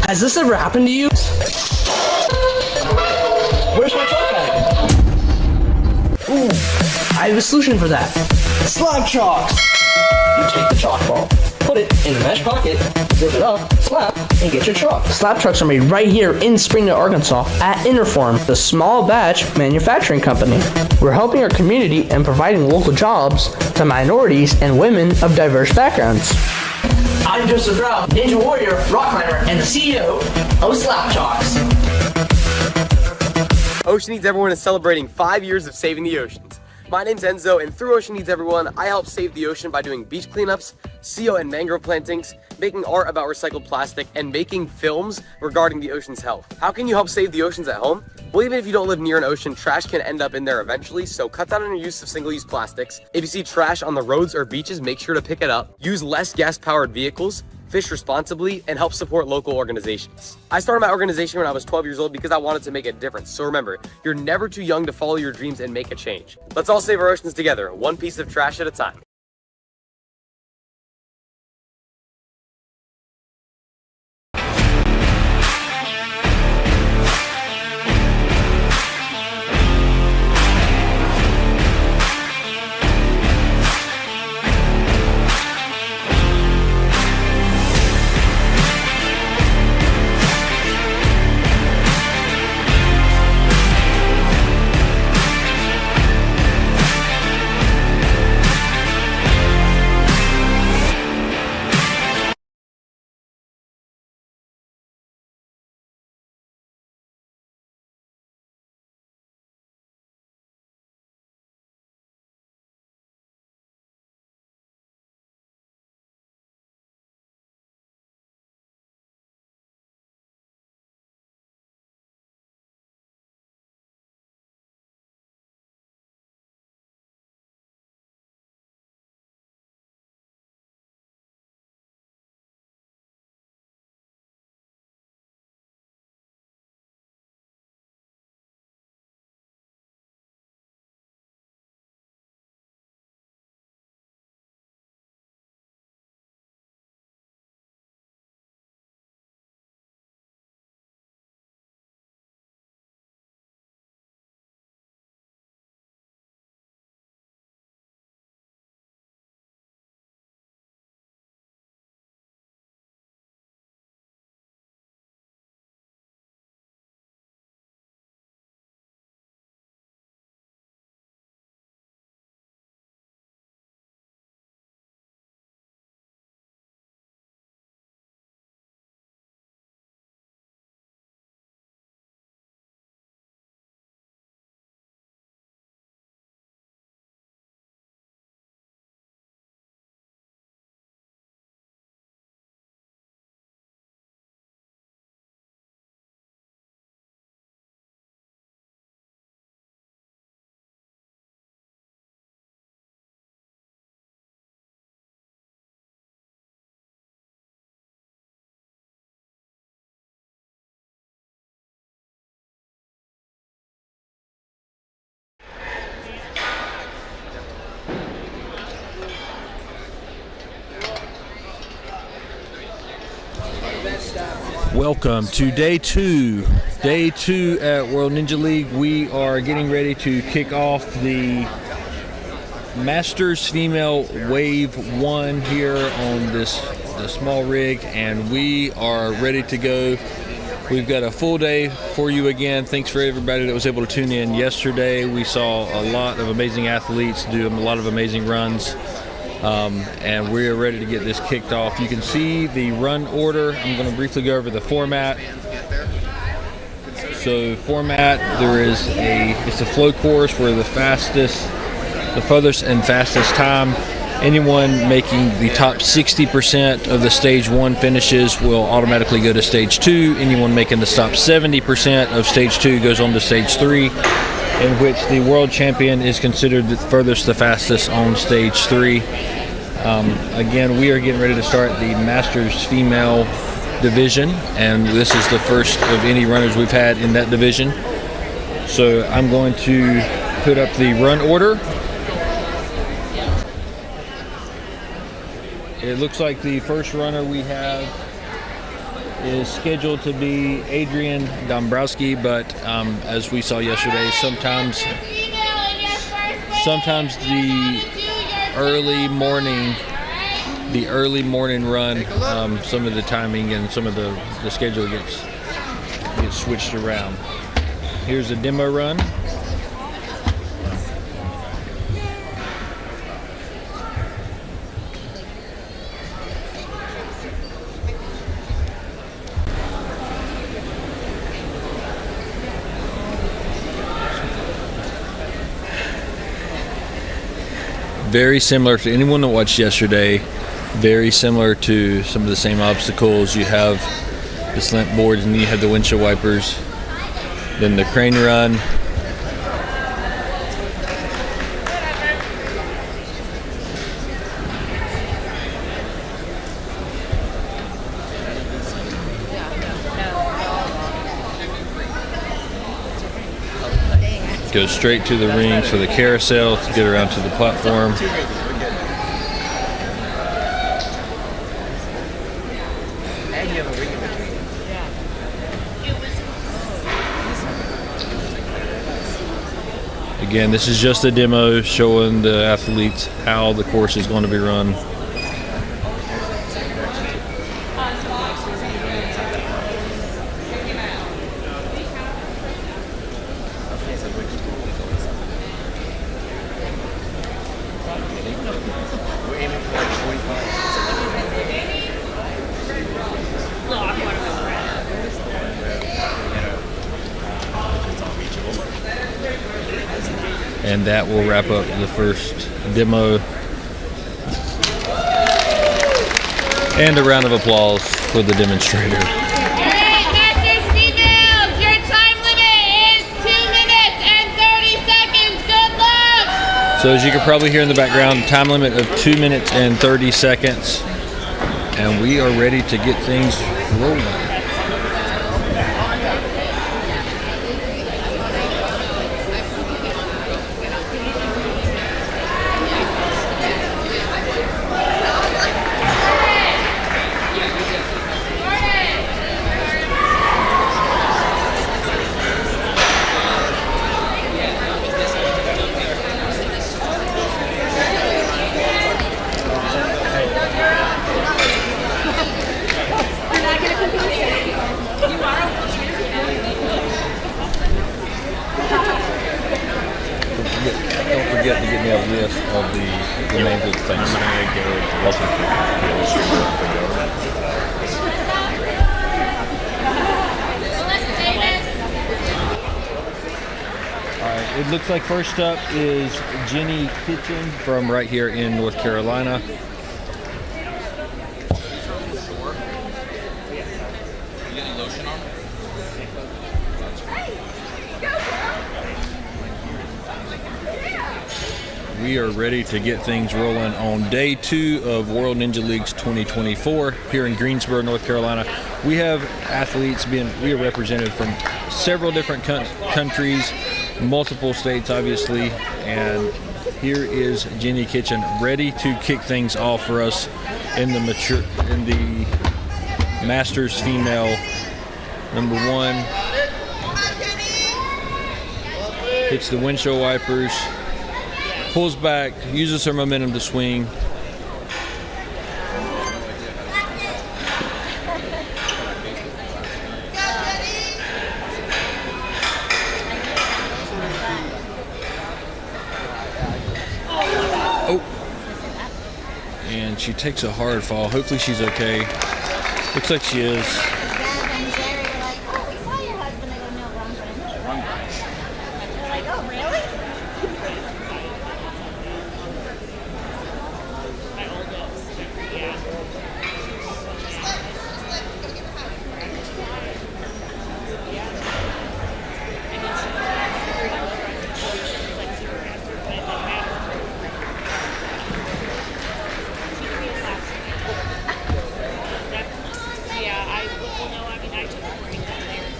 Has this ever happened to you? Where's my chalk bag? Ooh, I have a solution for that. Slab chalks! You take the chalk ball, put it in a mesh pocket, zip it up, slap, and get your chalk. Slab chalks are made right here in Springdale, Arkansas at Interform, the small batch manufacturing company. We're helping our community and providing local jobs to minorities and women of diverse backgrounds. I'm Joseph Rao, Ninja Warrior, rock climber, and the CEO of Slab Chalks. Ocean Needs Everyone is celebrating 5 years of saving the oceans. My name's Enzo, and through Ocean Needs Everyone, I help save the ocean by doing beach cleanups, seal and mangrove plantings, making art about recycled plastic, and making films regarding the ocean's health. How can you help save the oceans at home? Well, even if you don't live near an ocean, trash can end up in there eventually, so cut down on your use of single-use plastics. If you see trash on the roads or beaches, make sure to pick it up. Use less gas-powered vehicles, fish responsibly, and help support local organizations. I started my organization when I was 12 years old because I wanted to make a difference. So remember, you're never too young to follow your dreams and make a change. Let's all save our oceans together, one piece of trash at a time. Welcome to day two at World Ninja League. We are getting ready to kick off the Masters Female Wave 1 here on the small rig, and we are ready to go. We've got a full day for you again. Thanks for everybody that was able to tune in yesterday. We saw a lot of amazing athletes do a lot of amazing runs. And we're ready to get this kicked off. You can see the run order. I'm going to briefly go over the format. So format, it's a flow course where the furthest and fastest time. Anyone making the top 60% of the stage 1 finishes will automatically go to stage 2. Anyone making the top 70% of stage 2 goes on to stage 3, in which the world champion is considered the furthest, the fastest on stage 3. Again, we are getting ready to start the Masters Female division, and this is the first of any runners we've had in that division. So I'm going to put up the run order. It looks like the first runner we have is scheduled to be Adrian Dombrowski, but as we saw yesterday, sometimes the early morning run, some of the timing and some of the schedule gets switched around. Here's a demo run. Very similar to anyone that watched yesterday, very similar to some of the same obstacles. You have the slant boards and then you have the windshield wipers, then the crane run. Go straight to the rings for the carousel to get around to the platform. Again, this is just a demo showing the athletes how the course is going to be run. And that will wrap up the first demo. And a round of applause for the demonstrator. Alright, Masters females, your time limit is 2 minutes and 30 seconds. Good luck! So as you can probably hear in the background, time limit of 2 minutes and 30 seconds. And we are ready to get things rolling. Don't forget to get me a list of the names of the things. I'm going to Alright, it looks like first up is Jenny Kitchen from right here in North Carolina. We are ready to get things rolling on day 2 of World Ninja Leagues 2024 here in Greensboro, North Carolina. We have athletes we are represented from several different countries, multiple states obviously, and here is Jenny Kitchen ready to kick things off for us in the Masters female number 1. Hits the windshield wipers. Pulls back, uses her momentum to swing. Oh! And she takes a hard fall. Hopefully she's okay. Looks like she is.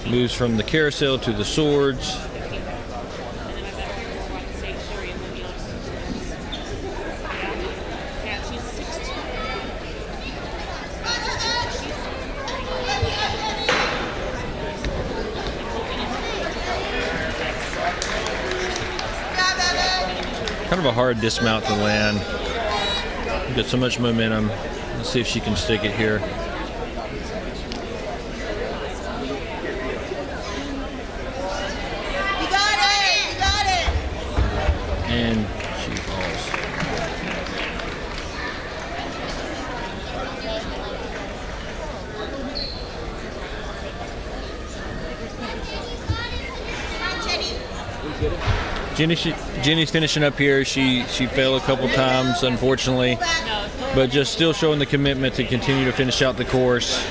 Moves from the carousel to the swords. Kind of a hard dismount to land. Got so much momentum. Let's see if she can stick it here. You got it! You got it! And she falls. Jenny's finishing up here. She failed a couple times, unfortunately, but just still showing the commitment to continue to finish out the course.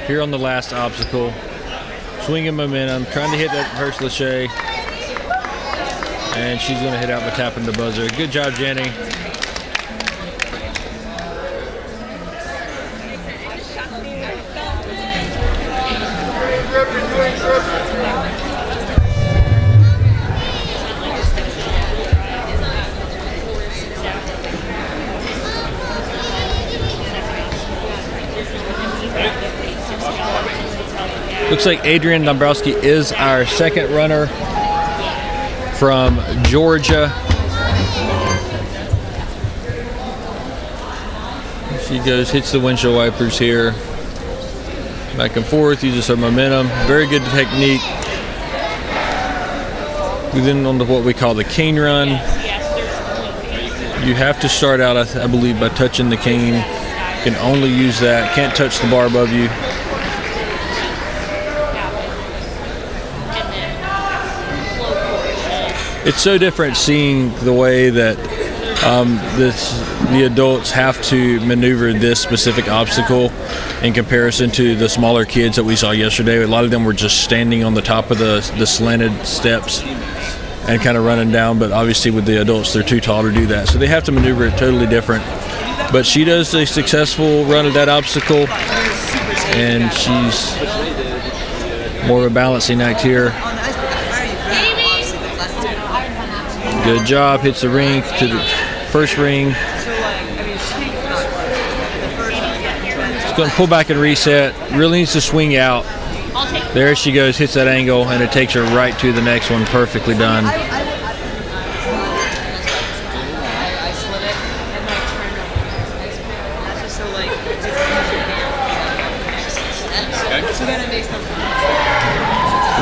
Here on the last obstacle, swinging momentum, trying to hit that first lache, and she's going to hit out by tapping the buzzer. Good job, Jenny. Looks like Adrian Dombrowski is our second runner from Georgia. She goes, hits the windshield wipers here. Back and forth, uses her momentum. Very good technique. Then on to what we call the cane run. You have to start out, I believe, by touching the cane. You can only use that. Can't touch the bar above you. It's so different seeing the way that the adults have to maneuver this specific obstacle in comparison to the smaller kids that we saw yesterday. A lot of them were just standing on the top of the slanted steps and kind of running down, but obviously with the adults, they're too tall to do that. So they have to maneuver it totally different. But she does a successful run of that obstacle, and she's more of a balancing act here. Good job, hits the ring to the first ring. It's going to pull back and reset. Really needs to swing out. There she goes, hits that angle, and it takes her right to the next one. Perfectly done.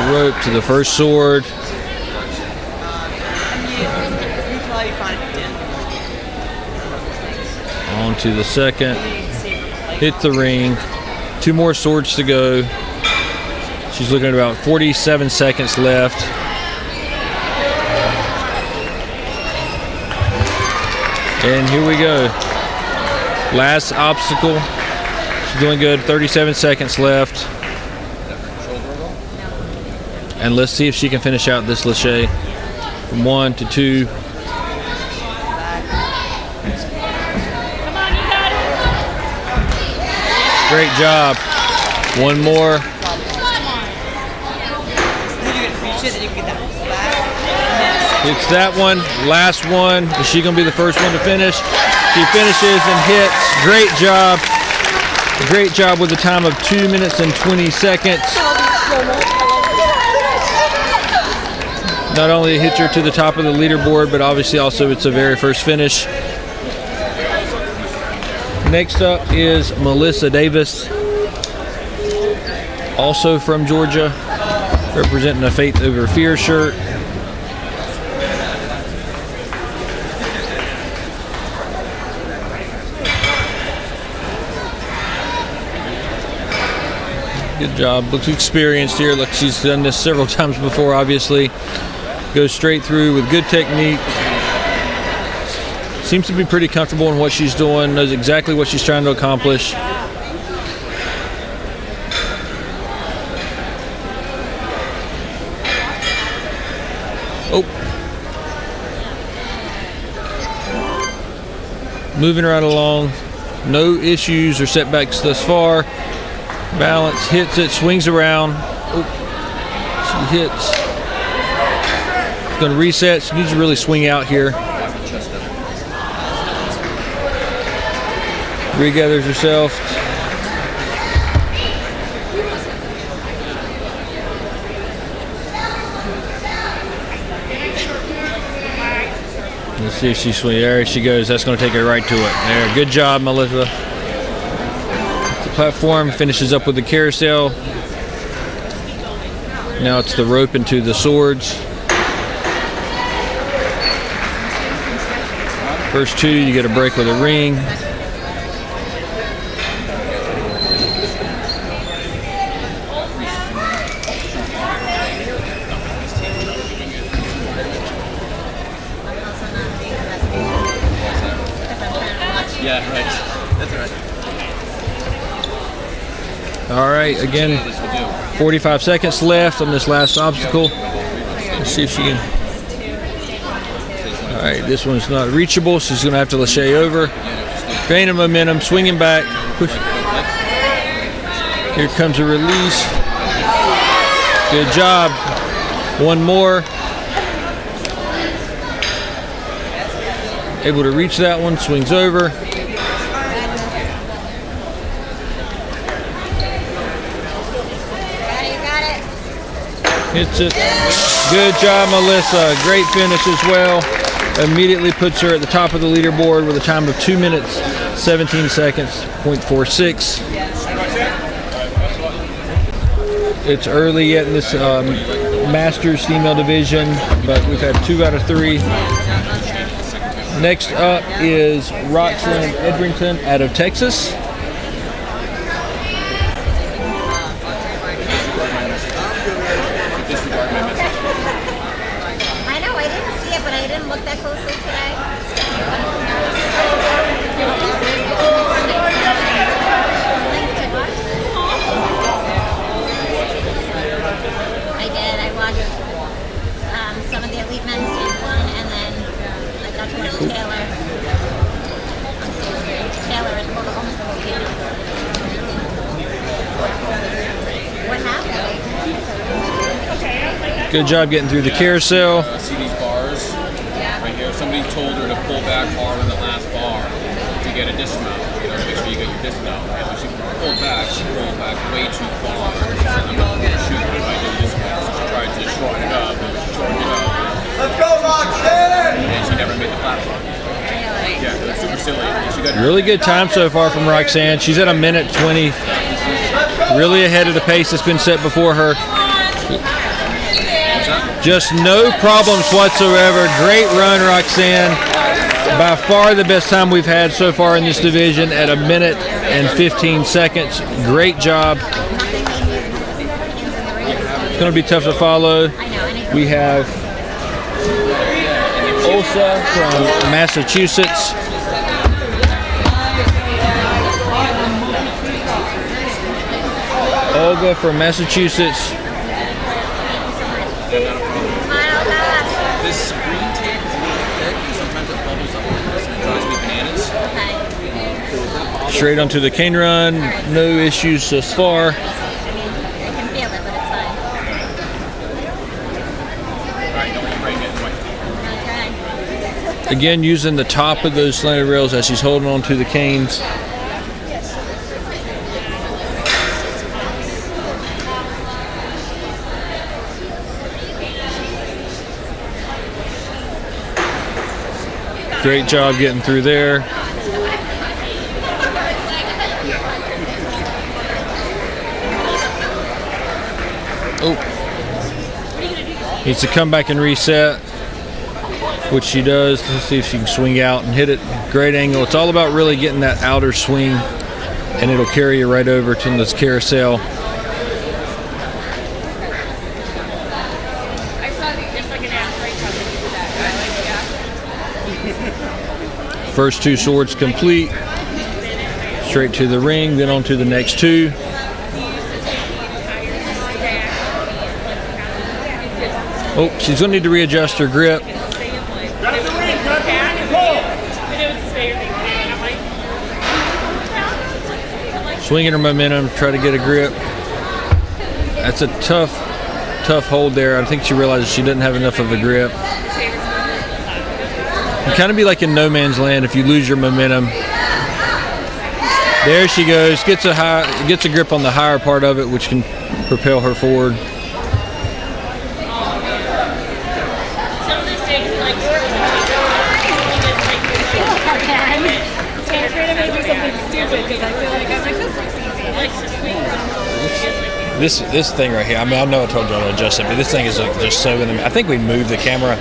The rope to the first sword. On to the second. Hit the ring. 2 more swords to go. She's looking at about 47 seconds left. And here we go. Last obstacle. She's doing good. 37 seconds left. And let's see if she can finish out this lache from 1 to 2. Great job. One more. It's that one. Last one. Is she going to be the first one to finish? She finishes and hits. Great job. Great job with a time of 2 minutes and 20 seconds. Not only hits her to the top of the leaderboard, but obviously also it's a very first finish. Next up is Melissa Davis, also from Georgia, representing a Faith Over Fear shirt. Good job. Looks experienced here. Look, she's done this several times before, obviously. Goes straight through with good technique. Seems to be pretty comfortable in what she's doing, knows exactly what she's trying to accomplish. Oh. Moving right along. No issues or setbacks thus far. Balance, hits it, swings around. Oh. She hits. She's going to reset. She needs to really swing out here. Regathers herself. Let's see if she swings. There she goes. That's going to take her right to it. There. Good job, Melissa. The platform finishes up with the carousel. Now it's the rope into the swords. First two, you get a break with a ring. Yeah, right. That's all right. All right, again, 45 seconds left on this last obstacle. Let's see if she can. All right, this one's not reachable, so she's going to have to lachey over. Gaining momentum, swinging back. Push. Here comes a release. Good job. One more. Able to reach that one, swings over. Hits it. Good job, Melissa. Great finish as well. Immediately puts her at the top of the leaderboard with a time of 2 minutes, 17 seconds, .46. It's early yet in this Masters female division, but we've had 2 out of 3. Next up is Roxanne Edrington out of Texas. I know, I didn't see it, but I didn't look that closely today. I did. I watched some of the elite men's one, and then I got to watch Taylor. Taylor is almost the whole game. What happened? Good job getting through the carousel. See these bars right here? Somebody told her to pull back hard on the last bar to get a dismount. You know, to make sure you get your dismount. And when she pulled back, she rolled back way too far. She said, I'm not going to shoot if I do dismount. So she tried to shorten it up, and she shortened it up. Let's go, Roxanne! And she never made the platform. Yeah, it was super silly. And she got Really good time so far from Roxanne. She's at a minute 20. Really ahead of the pace that's been set before her. Just no problems whatsoever. Great run, Roxanne. By far the best time we've had so far in this division at a minute and 15 seconds. Great job. It's going to be tough to follow. We have Olsa from Massachusetts. Olga from Massachusetts. this green tape is a little thick, and sometimes it bubbles up on this, and it drives me bananas. Straight onto the cane run. No issues thus far. I can feel it, but it's fine. Alright, don't let you break it. Okay. Again, using the top of those slanted rails as she's holding on to the canes. Great job getting through there. Oh. Needs to come back and reset, which she does. Let's see if she can swing out and hit it. Great angle. It's all about really getting that outer swing, and it'll carry you right over to this carousel. First two swords complete. Straight to the ring, then on to the next two. Oh, she's going to need to readjust her grip. Swinging her momentum, try to get a grip. That's a tough hold there. I think she realizes she didn't have enough of a grip. You kind of be like in no man's land if you lose your momentum. There she goes, gets a grip on the higher part of it, which can propel her forward. because I feel like I make this looks easy. This thing right here. I mean, I know I told you to adjust it, but this thing is like just so in the. I think we moved the camera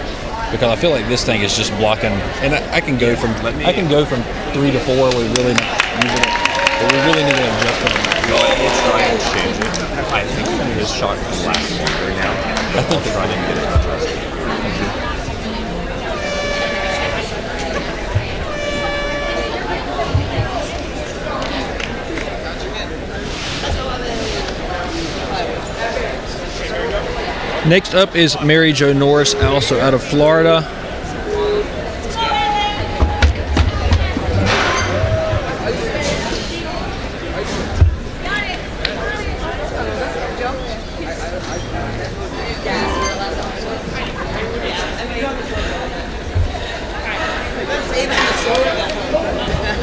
because I feel like this thing is just blocking. And I can go from 3 to 4. We really not using it, but we really need an adjustment. We'll try and change it. I think this shot can last longer now. I think I'll try and get it adjusted. Next up is Mary Jo Norris, also out of Florida.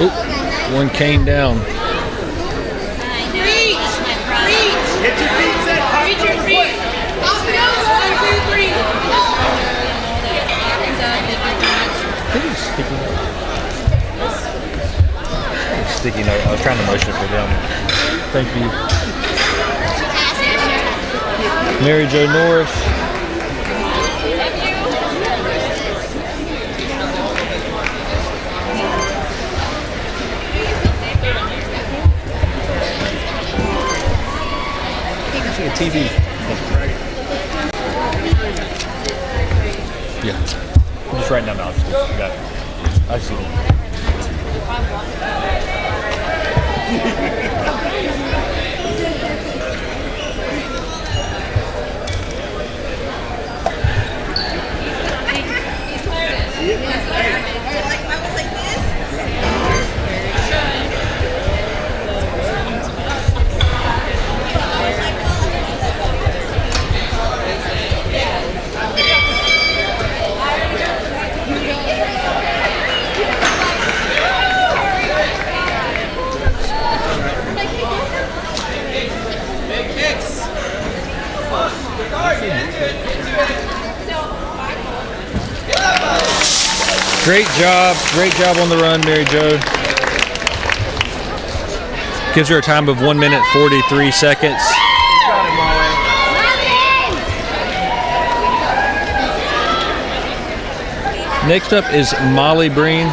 Oop, one cane down. I know. That's my problem. Get your feet set. Reach your feet. Up and down. 1, 2, 3. Sticky note. I was trying to motion it for them. Thank you. Mary Jo Norris. TV. Yeah. I'm just writing down the options. Got it. I see it. Great job on the run, Mary Jo. Gives her a time of 1 minute 43 seconds. Next up is Molly Breen.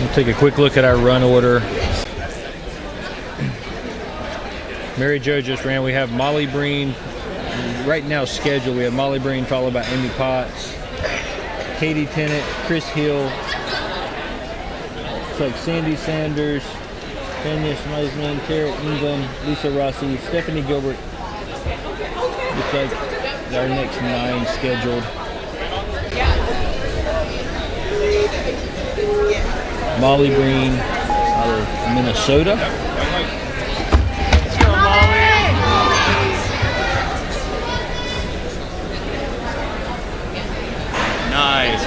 We'll take a quick look at our run order. Mary Jo just ran. We have Molly Breen right now scheduled. We have Molly Breen followed by Amy Potts, Katie Tennant, Chris Hill. It's like Sandy Sanders, Tanya Schmeisman, Tara England, Lisa Rossi, Stephanie Gilbert. Looks like our next 9 scheduled. Molly Breen out of Minnesota. Let's go, Molly. Nice.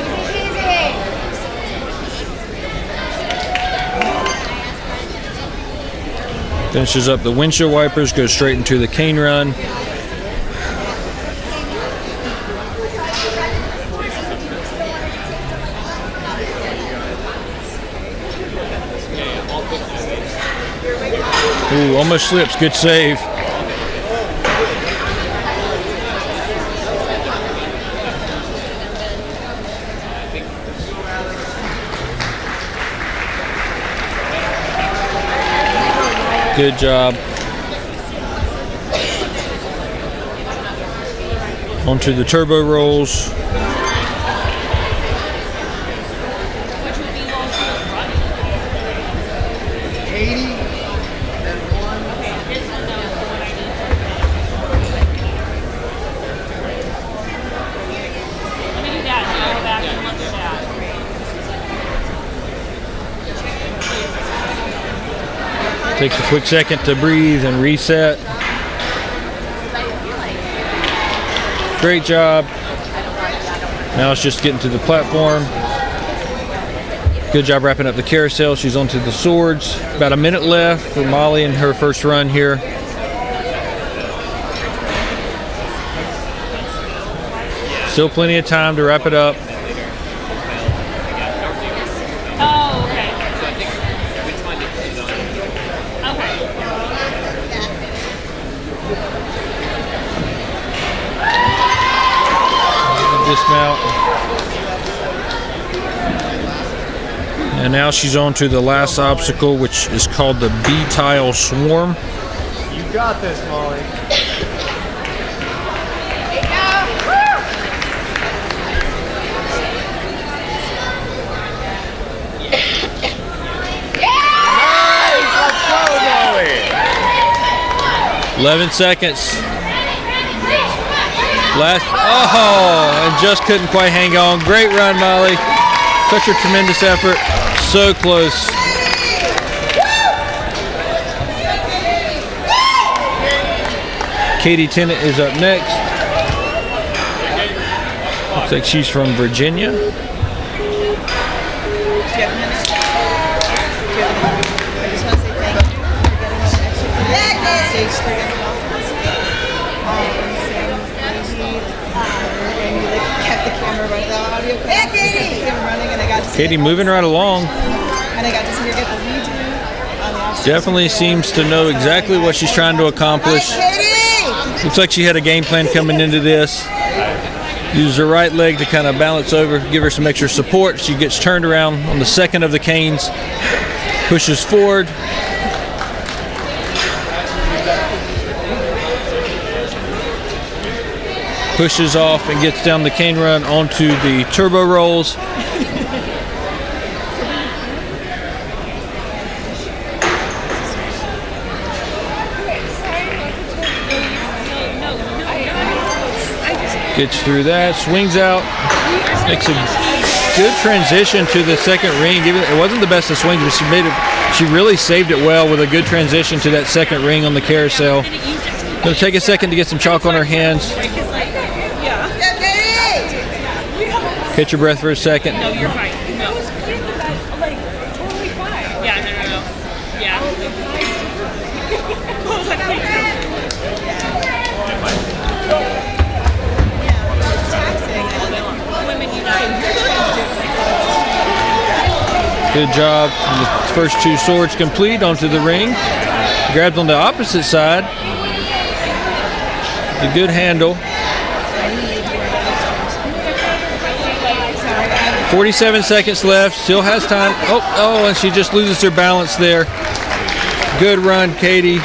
Finishes up the windshield wipers, goes straight into the cane run. Ooh, almost slips. Good save. Good job. Onto the turbo rolls. Takes a quick second to breathe and reset. Great job. Now it's just getting to the platform. Good job wrapping up the carousel. She's onto the swords. About a minute left for Molly in her first run here. Still plenty of time to wrap it up. Oh, okay. Okay. Dismount. And now she's on to the last obstacle, which is called the B-tile swarm. You got this, Molly. Nice! Let's go, Molly! 11 seconds. Last, oh, and just couldn't quite hang on. Great run, Molly. Such a tremendous effort. So close. Katie Tennant is up next. Looks like she's from Virginia. Katie moving right along. And I got to see her get the redo. Definitely seems to know exactly what she's trying to accomplish. Looks like she had a game plan coming into this. Uses her right leg to kind of balance over, give her some extra support. She gets turned around on the second of the canes, pushes forward. Pushes off and gets down the cane run onto the turbo rolls. Gets through that, swings out, makes a good transition to the second ring. It wasn't the best of swings, but she really saved it well with a good transition to that second ring on the carousel. Gonna take a second to get some chalk on her hands. Catch your breath for a second. No, you're fine. No. Like, totally fine. Yeah, no. Yeah. I was like, it's taxing. Women, you Good job. The first two swords complete onto the ring. Grabs on the opposite side. A good handle. 47 seconds left. Still has time. Oh, and she just loses her balance there. Good run, Katie.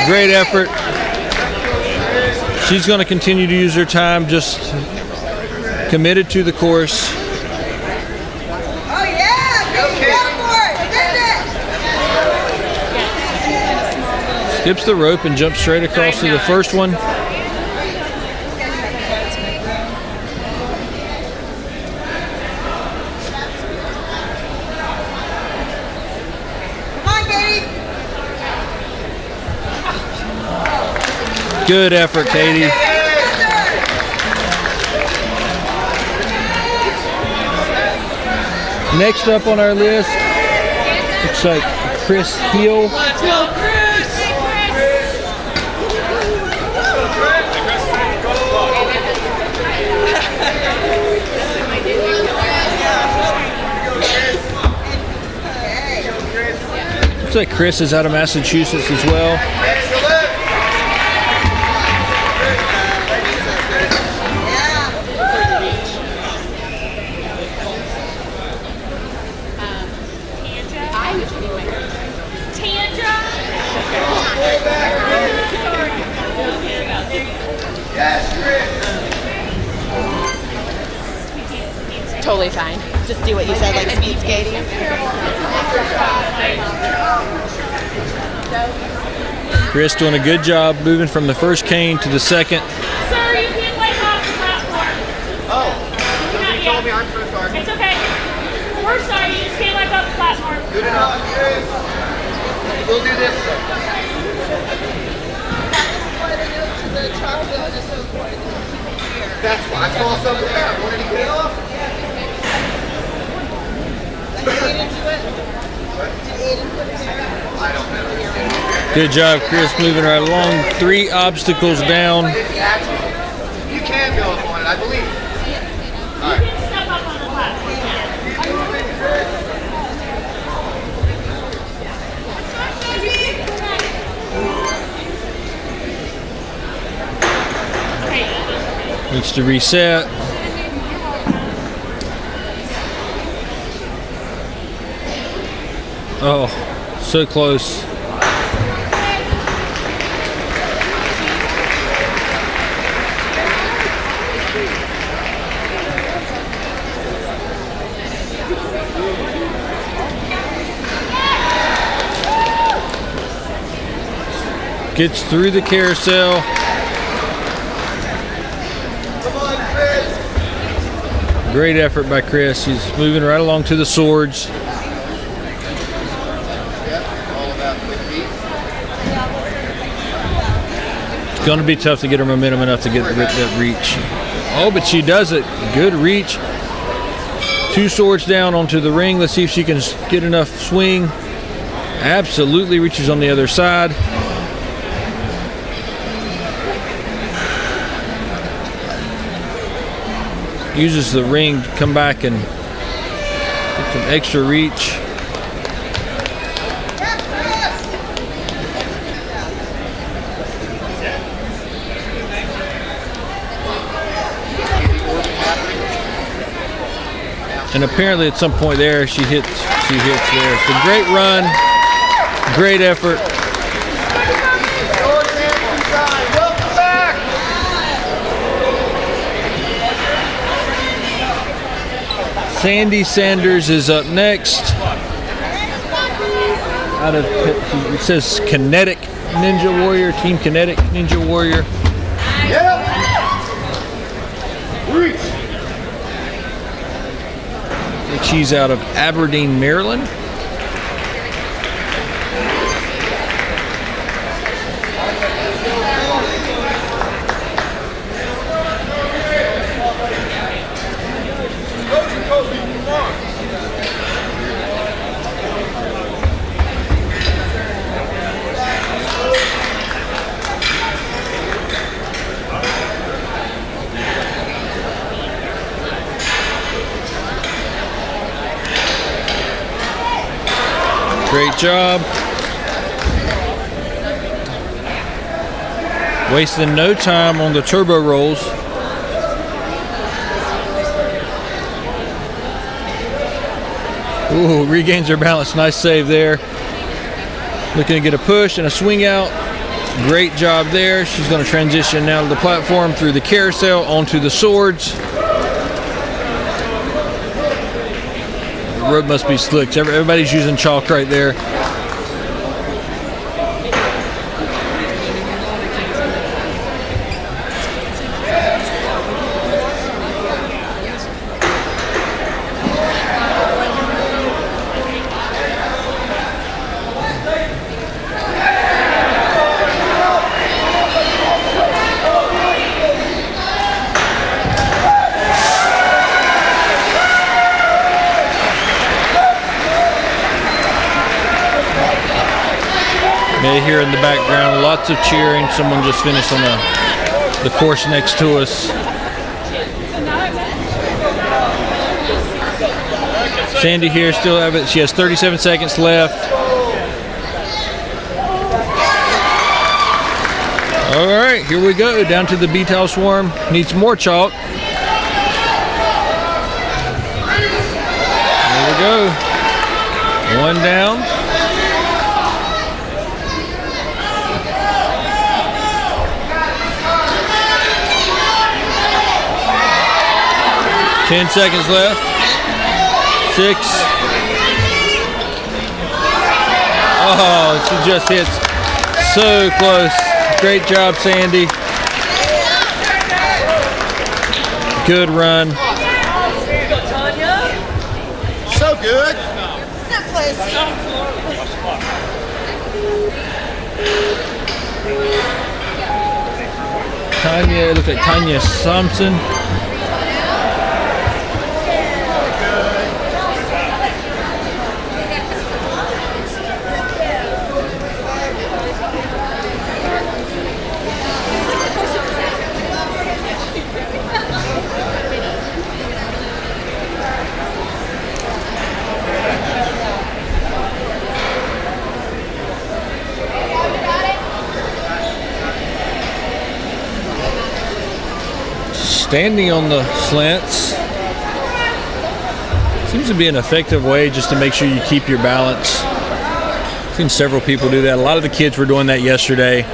Great effort. She's going to continue to use her time, just committed to the course. Oh yeah! Go for it! Skips the rope and jumps straight across to the first one. Good effort, Katie. Next up on our list, looks like Chris Heel. let's go, Chris! Looks like Chris is out of Massachusetts as well. totally fine. Just do what you said, like speed skating. Chris doing a good job moving from the first cane to the second. Sir, you can't wipe off the platform. Oh, somebody told me. I'm so sorry. It's okay. We're sorry, you just can't wipe off the platform. Good enough, Chris. We'll do this. That's why I saw something there. Wanted to get off. I don't know. Good job, Chris, moving right along. 3 obstacles down. You can go up on it, I believe. All right. You can step up on the platform. Needs to reset. Oh, so close. Gets through the carousel. Great effort by Chris. He's moving right along to the swords. It's going to be tough to get her momentum enough to get that reach. Oh, but she does it. Good reach. 2 swords down onto the ring. Let's see if she can get enough swing. Absolutely reaches on the other side. Uses the ring to come back and get some extra reach. And apparently at some point there she hits there. So great run, great effort. Sandy Sanders is up next. Out of, it says Kinetic Ninja Warrior, Team Kinetic Ninja Warrior. Yep. Reach. I think she's out of Aberdeen, Maryland. Great job. Wasting no time on the turbo rolls. Ooh, regains her balance. Nice save there. Looking to get a push and a swing out. Great job there. She's going to transition now to the platform through the carousel onto the swords. The road must be slick. Everybody's using chalk right there. May hear in the background lots of cheering. Someone just finished on the course next to us. Sandy here still have it. She has 37 seconds left. All right, here we go. Down to the B-Towel Swarm. Needs more chalk. There we go. One down. Ten seconds left. 6. Oh, she just hits so close. Great job, Sandy. Good run. So good. Tanya, look at Tanya Thompson. Standing on the slants seems to be an effective way just to make sure you keep your balance. I've seen several people do that. A lot of the kids were doing that yesterday.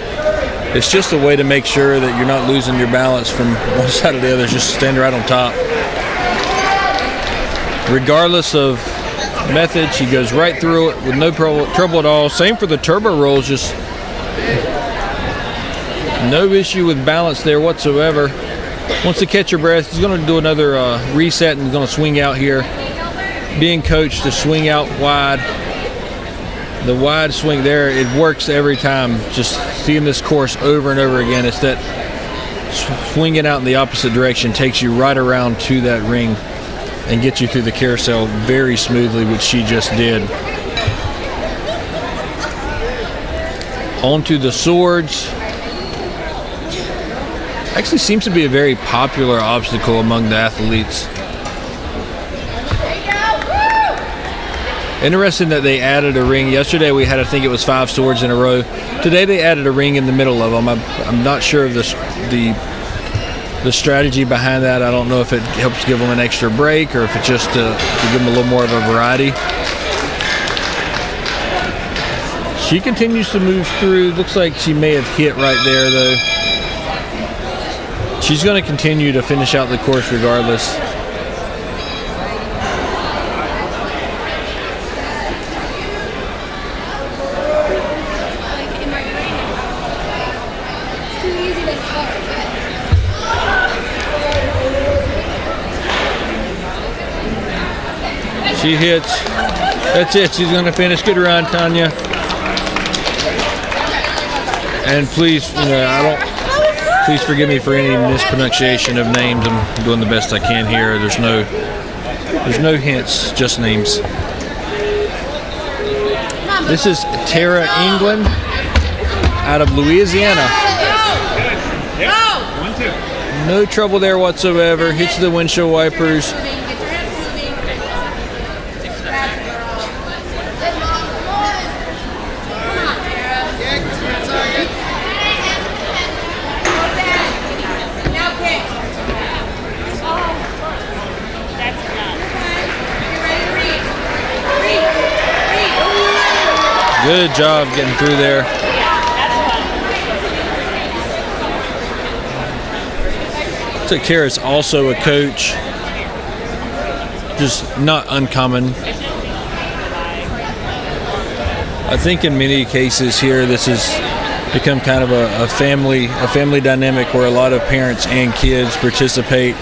It's just a way to make sure that you're not losing your balance from one side to the other. Just stand right on top. Regardless of method, she goes right through it with no trouble at all. Same for the turbo rolls, just no issue with balance there whatsoever. Wants to catch her breath. He's going to do another reset and going to swing out here. Being coached to swing out wide. The wide swing there, it works every time. Just seeing this course over and over again. It's that swinging out in the opposite direction takes you right around to that ring and gets you through the carousel very smoothly, which she just did. Onto the swords. Actually seems to be a very popular obstacle among the athletes. Interesting that they added a ring. Yesterday we had, I think it was 5 swords in a row. Today they added a ring in the middle of them. I'm not sure of the strategy behind that. I don't know if it helps give them an extra break or if it's just to give them a little more of a variety. She continues to move through. Looks like she may have hit right there though. She's going to continue to finish out the course regardless. She hits. That's it. She's going to finish. Good run, Tanya. And please, please forgive me for any mispronunciation of names. I'm doing the best I can here. There's no hints, just names. This is Tara England out of Louisiana. No trouble there whatsoever. Hits the windshield wipers. Good job getting through there. So Tara's also a coach, just not uncommon. I think in many cases here, this has become kind of a family dynamic where a lot of parents and kids participate.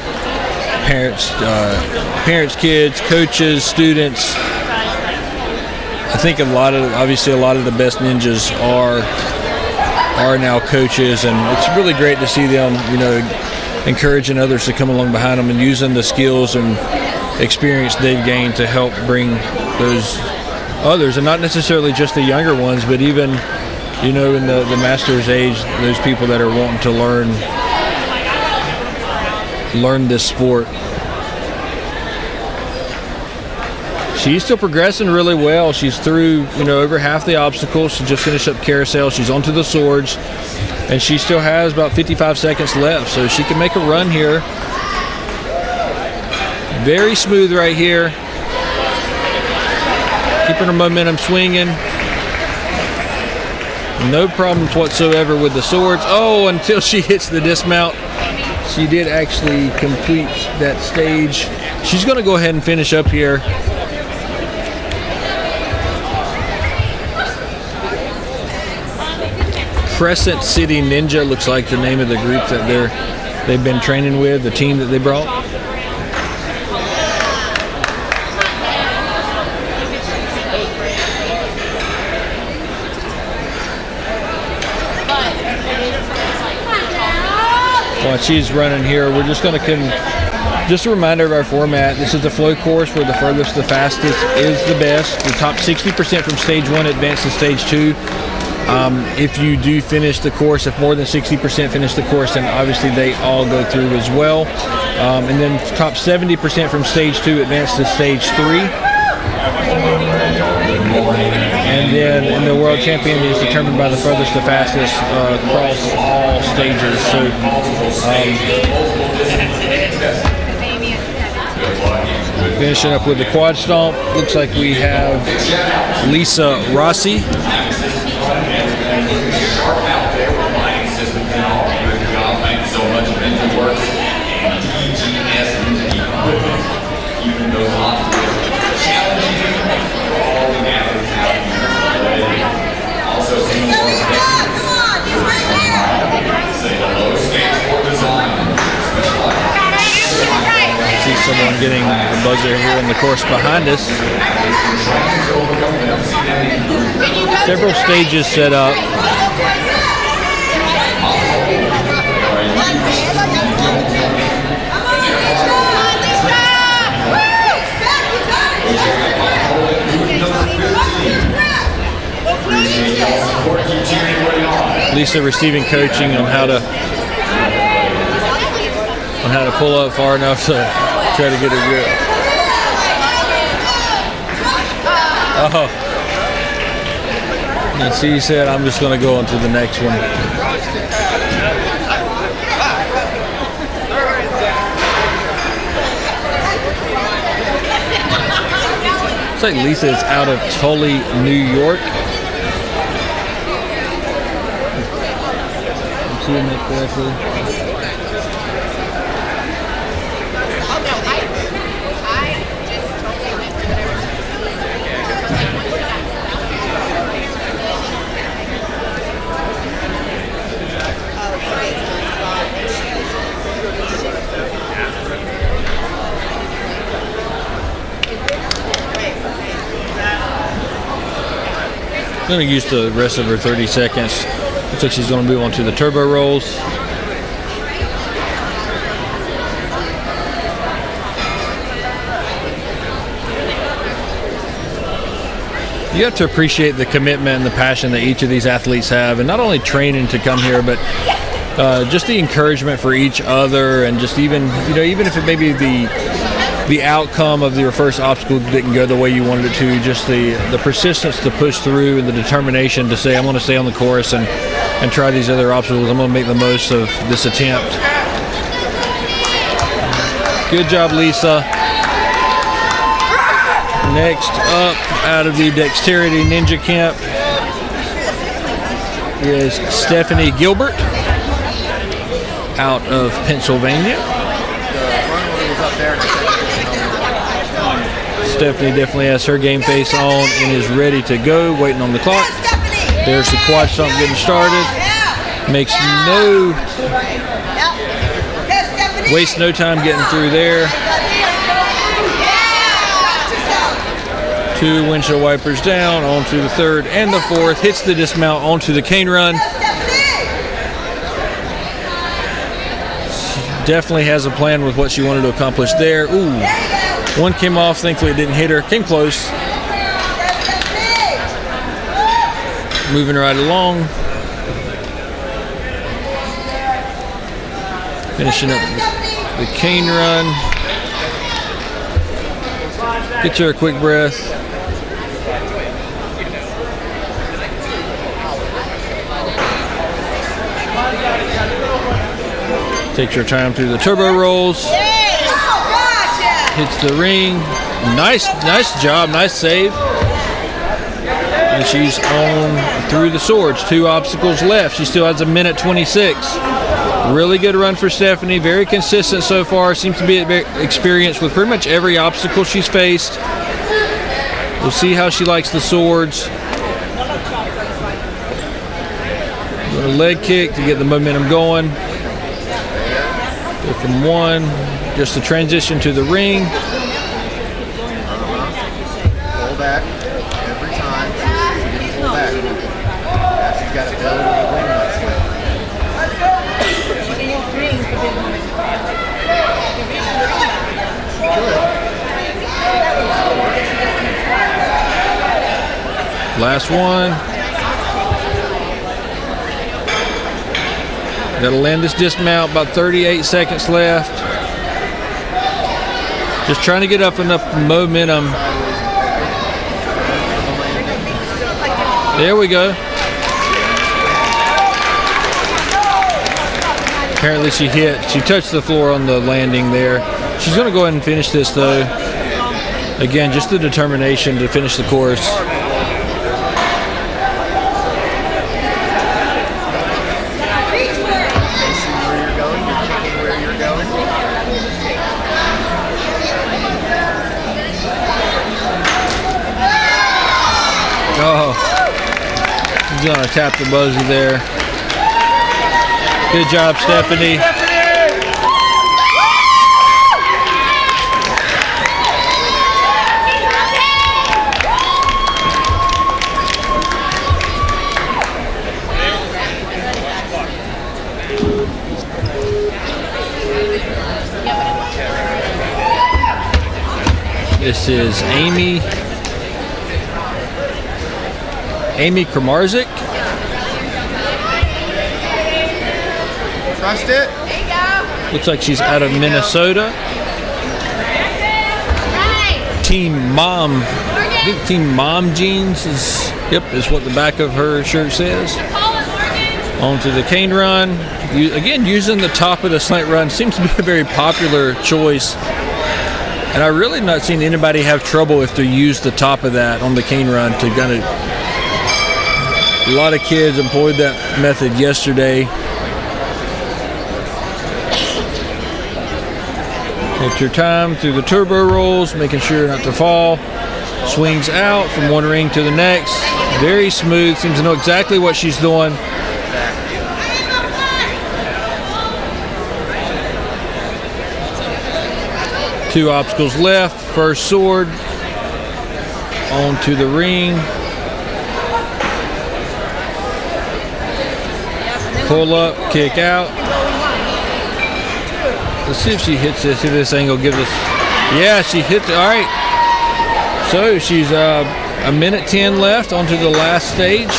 Parents, kids, coaches, students. I think obviously a lot of the best ninjas are now coaches, and it's really great to see them, encouraging others to come along behind them and using the skills and experience they've gained to help bring those others, and not necessarily just the younger ones, but even, in the master's age, those people that are wanting to learn this sport. She's still progressing really well. She's through, over half the obstacles. She just finished up carousel. She's onto the swords, and she still has about 55 seconds left, so she can make a run here. Very smooth right here. Keeping her momentum swinging. No problems whatsoever with the swords. Oh, until she hits the dismount. She did actually complete that stage. She's going to go ahead and finish up here. Crescent City Ninja looks like the name of the group that they've been training with, the team that they brought. While she's running here, we're just going to just a reminder of our format. This is the flow course where the furthest, the fastest is the best. The top 60% from stage 1 advance to stage 2. If you do finish the course, if more than 60% finish the course, then obviously they all go through as well. And then top 70% from stage 2 advance to stage 3. And then in the world champion is determined by the furthest, the fastest across all stages. So finishing up with the quad stomp, looks like we have Lisa Rossi. See someone getting the buzzer here in the course behind us. Several stages set up. Lisa receiving coaching on how to pull up far enough to try to get a grip. Oh. And she said, I'm just going to go on to the next one. Looks like Lisa is out of Tully, New York. I'm seeing that correctly. Going to use the rest of her 30 seconds. Looks like she's going to move on to the turbo rolls. You have to appreciate the commitment and the passion that each of these athletes have, and not only training to come here, but just the encouragement for each other, and just even if it may be the outcome of your first obstacle didn't go the way you wanted it to, just the persistence to push through and the determination to say, I'm going to stay on the course and try these other obstacles. I'm going to make the most of this attempt. Good job, Lisa. Next up, out of the Dexterity Ninja Camp, is Stephanie Gilbert out of Pennsylvania. Stephanie definitely has her game face on and is ready to go, waiting on the clock. There's the quad stomp getting started. Wastes no time getting through there. 2 windshield wipers down, onto the third and the fourth. Hits the dismount onto the cane run. Definitely has a plan with what she wanted to accomplish there. Ooh. One came off, thankfully it didn't hit her. Came close. Moving right along. Finishing up the cane run. Get her a quick breath. Takes her time through the turbo rolls. Hits the ring. Nice job, nice save. And she's on through the swords. 2 obstacles left. She still has a minute 26. Really good run for Stephanie. Very consistent so far. Seems to be experienced with pretty much every obstacle she's faced. We'll see how she likes the swords. A leg kick to get the momentum going. Go from one, just to transition to the ring. Pull back every time. Pull back. Now she's got to build the wing muscle. Last one. Gotta land this dismount, about 38 seconds left. Just trying to get up enough momentum. There we go. Apparently she touched the floor on the landing there. She's gonna go ahead and finish this though. Again, just the determination to finish the course. Oh, he's gonna tap the buzzer there. Good job, Stephanie. This is Amy Kramarzik. Trust it. Looks like she's out of Minnesota. Team Mom. I think Team Mom Jeans is what the back of her shirt says. Onto the cane run. Again, using the top of the slant run seems to be a very popular choice. And I really not seen anybody have trouble if they use the top of that on the cane run to kind of. A lot of kids employed that method yesterday. Take your time through the turbo rolls, making sure not to fall. Swings out from one ring to the next. Very smooth, seems to know exactly what she's doing. Two obstacles left. First sword. Onto the ring. Pull up, kick out. Let's see if she hits this. See if this angle gives us. Yeah, she hits it. All right. So she's a minute 10 left onto the last stage.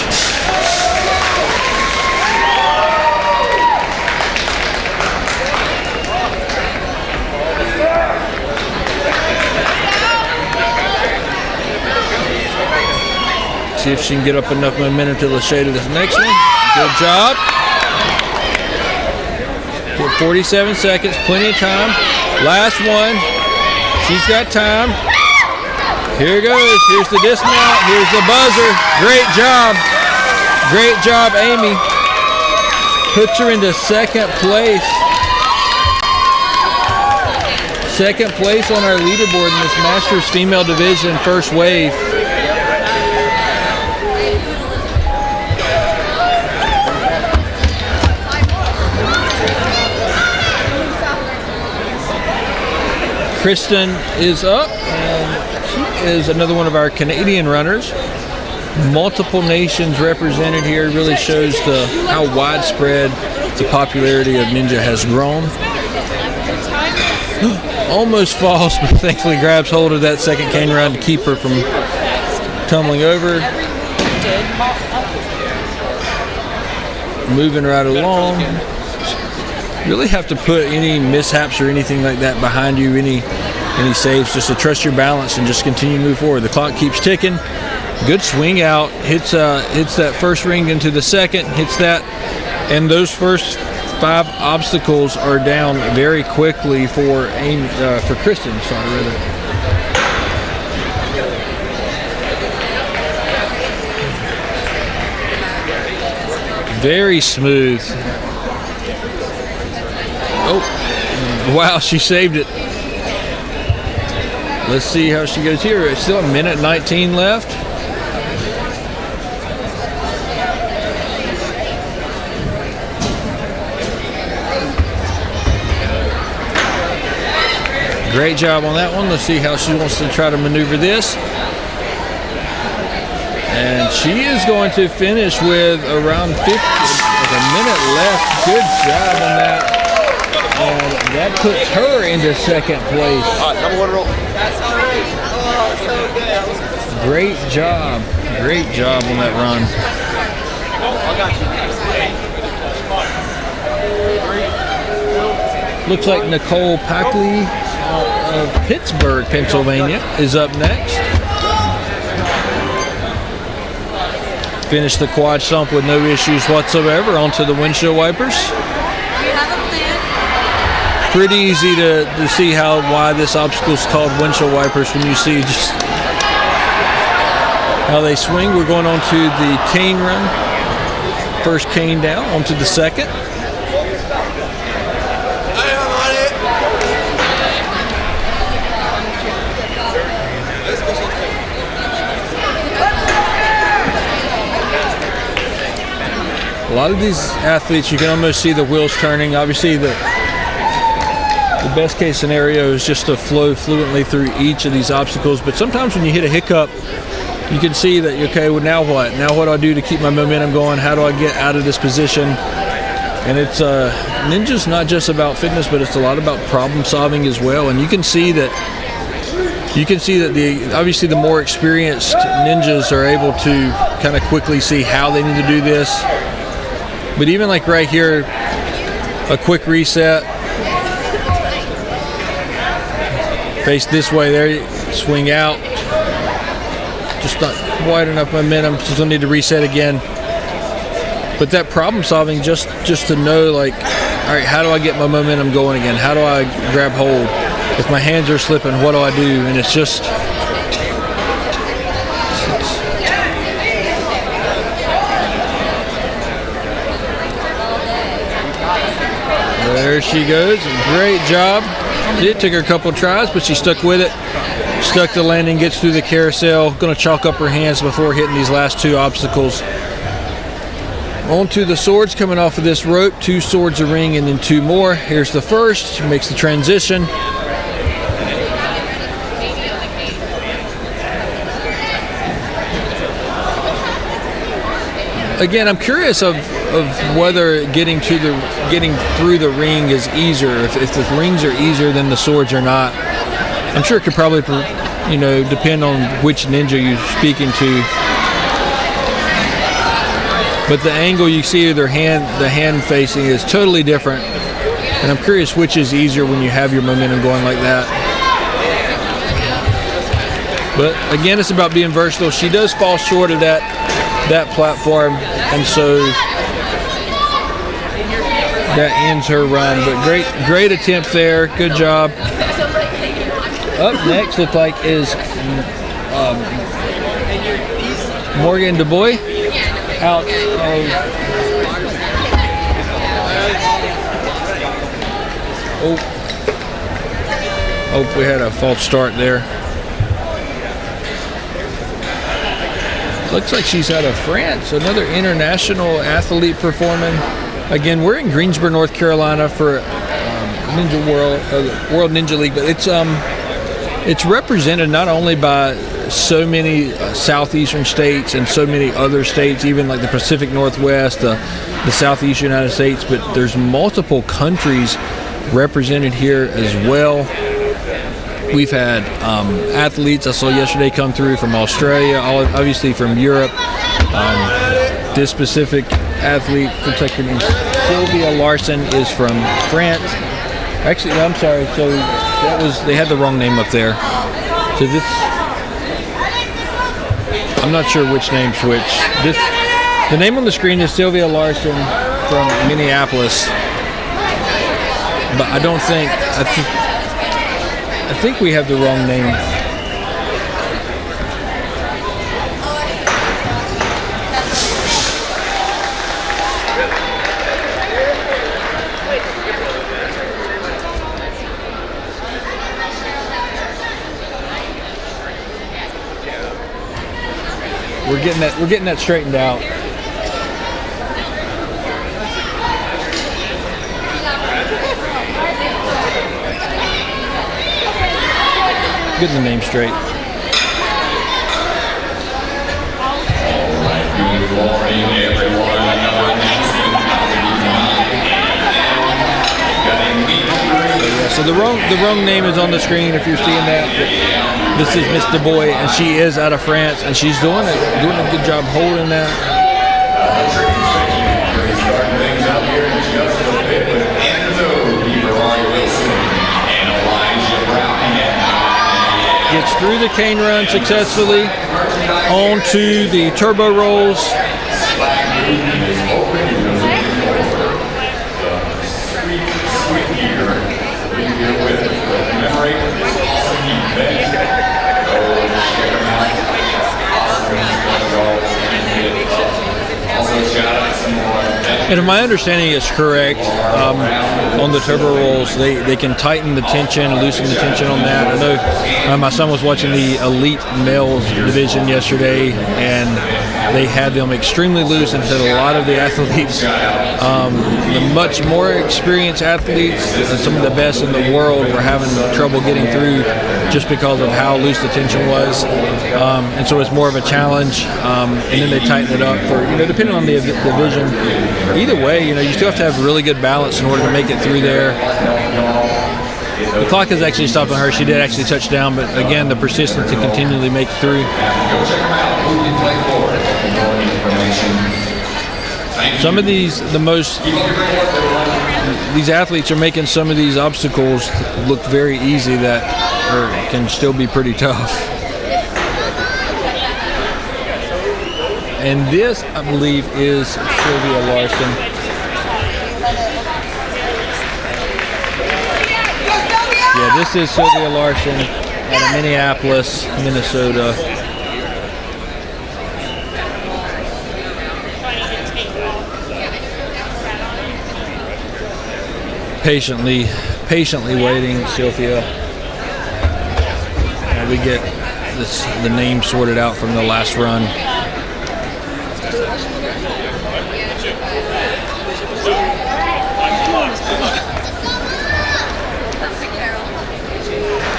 See if she can get up enough momentum to the shade of this next one. Good job. 47 seconds, plenty of time. Last one. She's got time. Here it goes. Here's the dismount. Here's the buzzer. Great job. Great job, Amy. Puts her into second place. Second place on our leaderboard in this Masters Female Division first wave. Kristen is up, and she is another one of our Canadian runners. Multiple nations represented here. Really shows how widespread the popularity of Ninja has grown. Almost falls, but thankfully grabs hold of that second cane run to keep her from tumbling over. Moving right along. Really have to put any mishaps or anything like that behind you, any saves, just to trust your balance and just continue to move forward. The clock keeps ticking. Good swing out, hits that first ring into the second, hits that, and those first 5 obstacles are down very quickly for Kristen. Very smooth. Oh, wow, she saved it. Let's see how she goes here. It's still a minute 19 left. Great job on that one. Let's see how she wants to try to maneuver this. And she is going to finish with around 50, with a minute left. Good job on that. And that puts her into second place. Number one roll. Great job. Great job on that run. Looks like Nicole Packley of Pittsburgh, Pennsylvania is up next. Finished the quad stump with no issues whatsoever. Onto the windshield wipers. Pretty easy to see why this obstacle is called windshield wipers when you see just how they swing. We're going on to the cane run. First cane down, onto the second. A lot of these athletes, you can almost see the wheels turning. Obviously, the best case scenario is just to flow fluently through each of these obstacles. But sometimes when you hit a hiccup, you can see that, okay, well, now what? Now what do I do to keep my momentum going? How do I get out of this position? And it's Ninja's not just about fitness, but it's a lot about problem solving as well. And you can see that obviously the more experienced ninjas are able to kind of quickly see how they need to do this. But even like right here, a quick reset. Face this way there, swing out. Just not quite enough momentum, so you'll need to reset again. But that problem solving, just to know, like, all right, how do I get my momentum going again? How do I grab hold? If my hands are slipping, what do I do? And it's just, there she goes. Great job. It took her a couple of tries, but she stuck with it. Stuck the landing, gets through the carousel. Going to chalk up her hands before hitting these last two obstacles. On to the swords coming off of this rope. 2 swords a ring and then 2 more. Here's the first. She makes the transition. Again, I'm curious of whether getting through the ring is easier. If the rings are easier than the swords are not. I'm sure it could probably, depend on which ninja you're speaking to. But the angle you see of the hand facing is totally different. And I'm curious which is easier when you have your momentum going like that. But again, it's about being versatile. She does fall short of that platform, and so that ends her run. But great attempt there. Good job. Up next, look like is Morgan DuBois out of. Oh, we had a false start there. Looks like she's out of France. Another international athlete performing. Again, we're in Greensboro, North Carolina for Ninja World Ninja League, but it's represented not only by so many southeastern states and so many other states, even like the Pacific Northwest, the southeast United States, but there's multiple countries represented here as well. We've had athletes I saw yesterday come through from Australia, obviously from Europe. This specific athlete, looks like her name Sylvia Larson, is from France. Actually, I'm sorry. So they had the wrong name up there. So this, I'm not sure which name's which. The name on the screen is Sylvia Larson from Minneapolis, but I don't think. I think we have the wrong name. We're getting that straightened out. getting the name straight. Good morning, everyone. So the wrong name is on the screen if you're seeing that. This is Miss DuBois, and she is out of France, and she's doing a good job holding that. Gets through the cane run successfully onto the turbo rolls. And if my understanding is correct, on the turbo rolls, they can tighten the tension, loosen the tension on that. I know my son was watching the elite males division yesterday, and they had them extremely loose, and said a lot of the athletes, the much more experienced athletes, and some of the best in the world, were having trouble getting through just because of how loose the tension was. And so it's more of a challenge. And then they tighten it up for, depending on the division. Either way, you still have to have really good balance in order to make it through there. The clock has actually stopped on her. She did actually touch down, but again, the persistence to continually make it through. Some of these athletes are making some of these obstacles look very easy that can still be pretty tough. And this, I believe, is Sylvia Larson. Yeah, this is Sylvia Larson out of Minneapolis, Minnesota. Patiently waiting, Sylvia. And we get the name sorted out from the last run.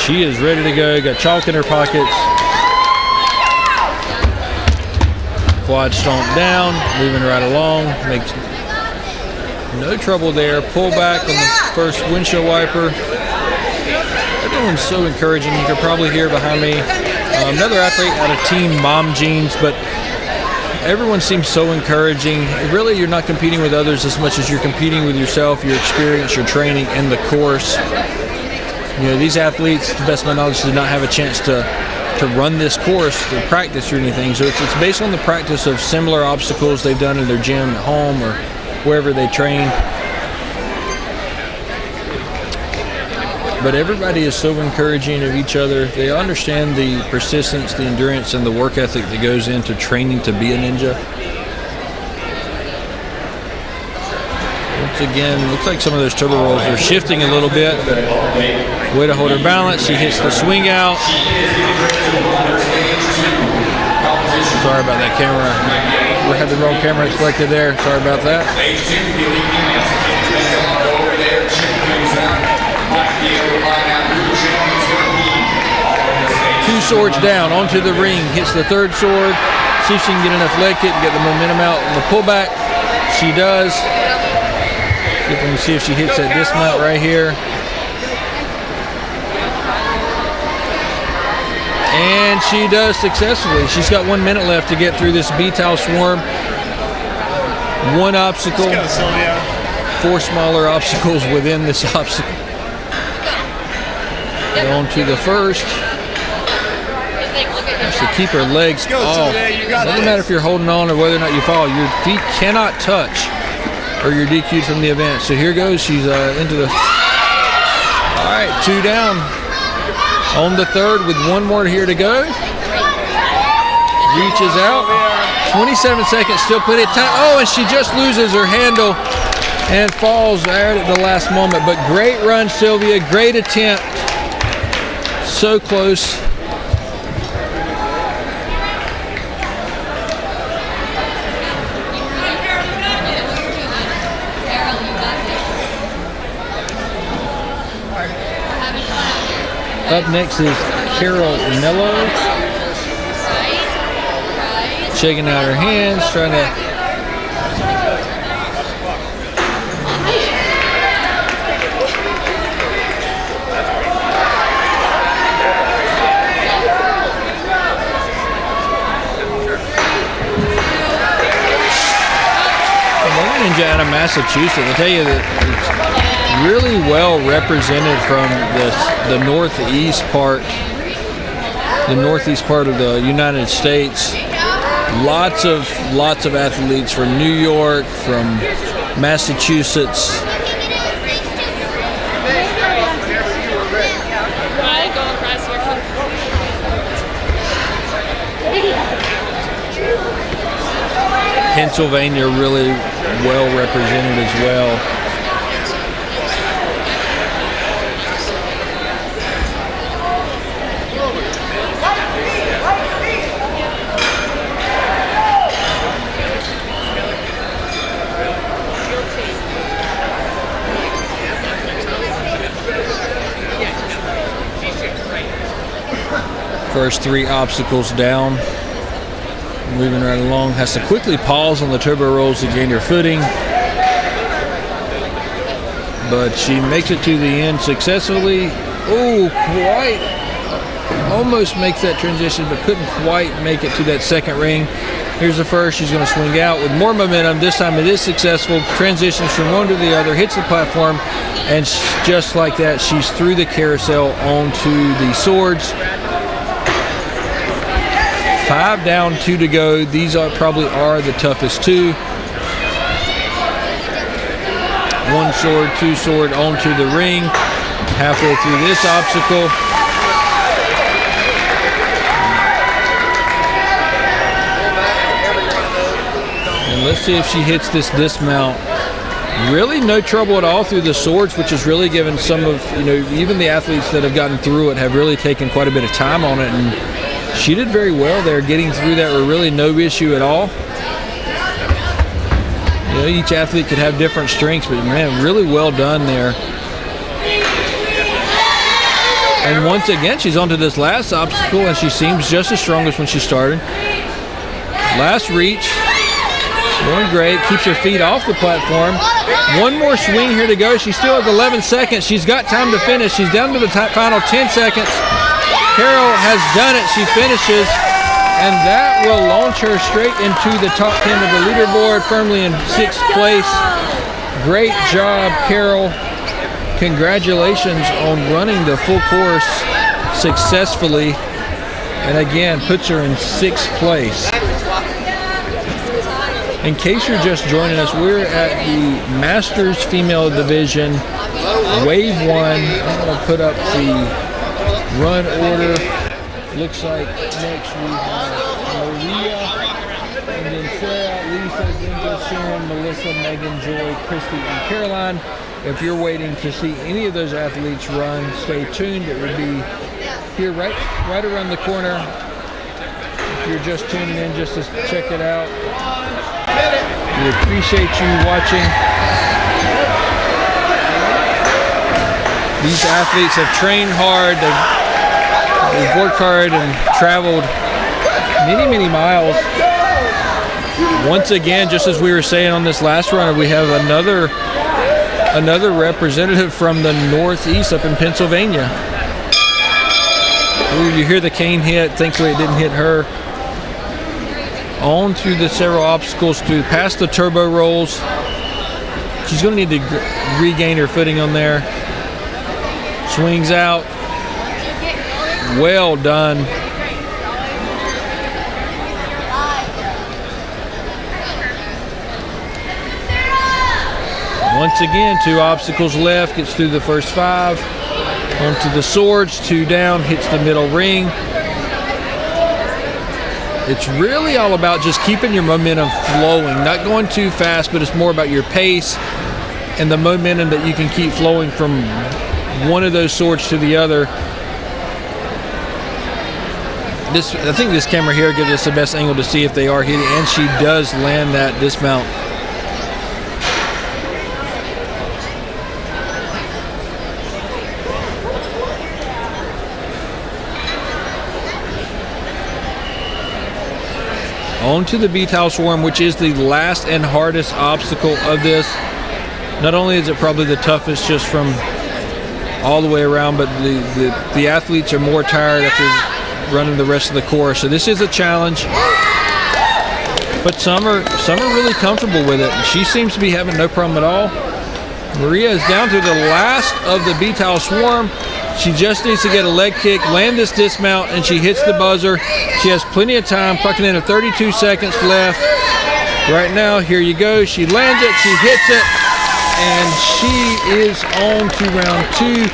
She is ready to go, got chalk in her pockets. Quad stomp down, moving right along, makes no trouble there. Pull back on the first windshield wiper. Everyone's so encouraging. You can probably hear behind me another athlete out of Team Mom Jeans, but everyone seems so encouraging. Really, you're not competing with others as much as you're competing with yourself, your experience, your training, and the course. These athletes, to the best of my knowledge, did not have a chance to run this course, to practice or anything. So it's based on the practice of similar obstacles they've done in their gym at home or wherever they train. But everybody is so encouraging of each other. They understand the persistence, the endurance, and the work ethic that goes into training to be a ninja. Once again, looks like some of those turbo rolls are shifting a little bit, but way to hold her balance. She hits the swing out. Sorry about that camera. We had the wrong camera selected there. Sorry about that. Two swords down onto the ring. Hits the third sword. See if she can get enough leg kick and get the momentum out on the pullback. She does. See if she hits that dismount right here. And she does successfully. She's got 1 minute left to get through this B-Towel swarm. One obstacle. Let's go, Sylvia. 4 smaller obstacles within this obstacle. On to the first. To keep her legs off. Doesn't matter if you're holding on or whether or not you fall. Your feet cannot touch, or you're DQ'd from the event. So here goes. She's into the... All right, 2 down. On the third with 1 more here to go. Reaches out. 27 seconds, still plenty of time. Oh, and she just loses her handle and falls there at the last moment. But great run, Sylvia. Great attempt. So close. Up next is Carol Mello. Shaking out her hands, trying to. Ninja out of Massachusetts. I tell you that it's really well represented from the northeast part of the United States. Lots of athletes from New York, from Massachusetts. Pennsylvania really well represented as well. First 3 obstacles down. Moving right along, has to quickly pause on the turbo rolls to gain her footing, but she makes it to the end successfully. Oh, almost makes that transition, but couldn't quite make it to that second ring. Here's the first. She's going to swing out with more momentum. This time it is successful. Transitions from one to the other, hits the platform, and just like that, she's through the carousel onto the swords. 5 down, 2 to go. These probably are the toughest 2. 1 sword, 2 sword onto the ring. Halfway through this obstacle. And let's see if she hits this dismount. Really no trouble at all through the swords, which has really given some of, even the athletes that have gotten through it have really taken quite a bit of time on it. And she did very well there, getting through that with really no issue at all. Each athlete could have different strengths, but man, really well done there. And once again, she's onto this last obstacle, and she seems just as strong as when she started. Last reach, going great, keeps her feet off the platform. One more swing here to go. She still has 11 seconds. She's got time to finish. She's down to the final 10 seconds. Carol has done it. She finishes, and that will launch her straight into the top 10 of the leaderboard, firmly in 6th place. Great job, Carol. Congratulations on running the full course successfully, and again, puts her in 6th place. In case you're just joining us, we're at the Masters Female Division, Wave 1. I'm going to put up the run order. Looks like next we have Maria, and then Sarah, Lisa, Ginger, Sharon, Melissa, Megan, Joy, Christy, and Caroline. If you're waiting to see any of those athletes run, stay tuned. It would be here right around the corner. If you're just tuning in just to check it out, we appreciate you watching. These athletes have trained hard. They've worked hard and traveled many miles. Once again, just as we were saying on this last runner, we have another representative from the Northeast up in Pennsylvania. Ooh, you hear the cane hit. Thankfully, it didn't hit her. On to the several obstacles past the turbo rolls. She's going to need to regain her footing on there. Swings out. Well done. Once again, 2 obstacles left. Gets through the first 5. Onto the swords. 2 down. Hits the middle ring. It's really all about just keeping your momentum flowing. Not going too fast, but it's more about your pace and the momentum that you can keep flowing from one of those swords to the other. I think this camera here gives us the best angle to see if they are hitting, and she does land that dismount. onto the bee-tile swarm, which is the last and hardest obstacle of this. Not only is it probably the toughest just from all the way around, but the athletes are more tired after running the rest of the course. So this is a challenge, but some are really comfortable with it. She seems to be having no problem at all. Maria is down to the last of the bee-tile swarm. She just needs to get a leg kick, land this dismount, and she hits the buzzer. She has plenty of time, clocking in at 32 seconds left. Right now, here you go. She lands it, she hits it, and she is on to round 2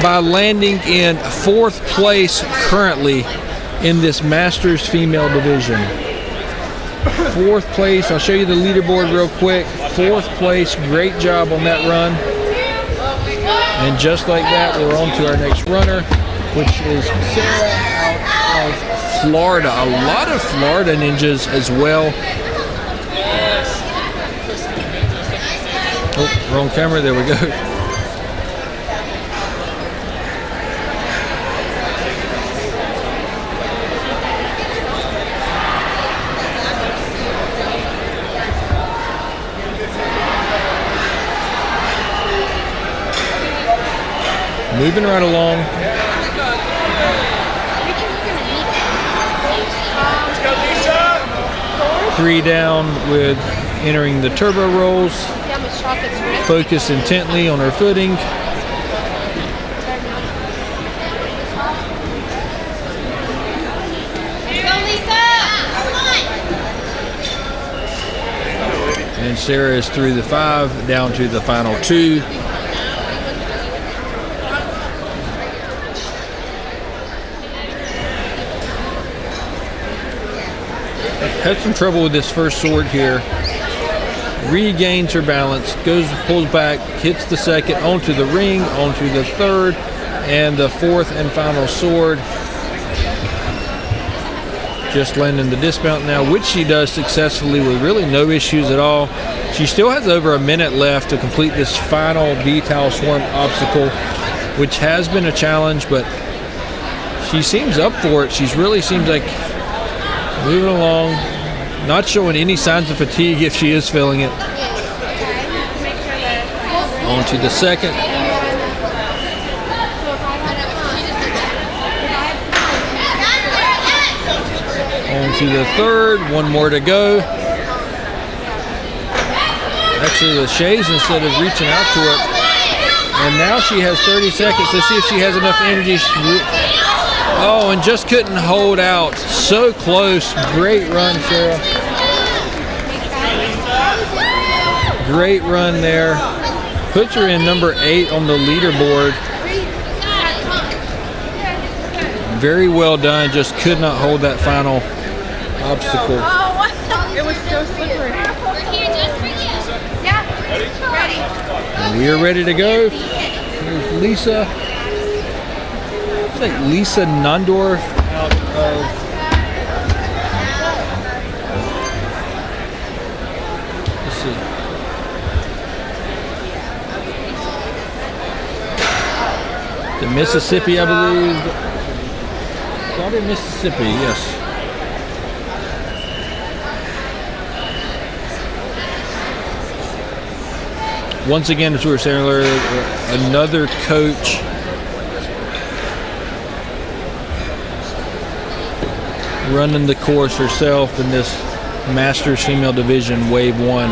by landing in 4th place currently in this Masters female division. 4th place. I'll show you the leaderboard real quick. 4th place. Great job on that run. And just like that, we're on to our next runner, which is Sarah out of Florida. A lot of Florida ninjas as well. Oh, wrong camera. There we go. Moving right along. Three down with entering the turbo rolls. Focus intently on her footing. And Sarah is through the 5, down to the final 2. Had some trouble with this first sword here. Regains her balance, pulls back, hits the second, onto the ring, onto the third, and the 4th and final sword. Just landing the dismount now, which she does successfully with really no issues at all. She still has over a minute left to complete this final bee-tile swarm obstacle, which has been a challenge, but she seems up for it. She really seems like moving along, not showing any signs of fatigue if she is feeling it. On to the second. On to the third, one more to go. Actually, the Shays, instead of reaching out to it, and now she has 30 seconds. Let's see if she has enough energy. Oh, and just couldn't hold out. So close. Great run, Sarah. Great run there. Puts her in number 8 on the leaderboard. Very well done. Just could not hold that final obstacle. It was so slippery. We're here just for you. Yeah. Ready. And we are ready to go. Here's Lisa. I think Lisa Nundorf out of the Mississippi, I believe. Probably Mississippi, yes. Once again, as we were saying earlier, another coach running the course herself in this Masters Female Division Wave 1.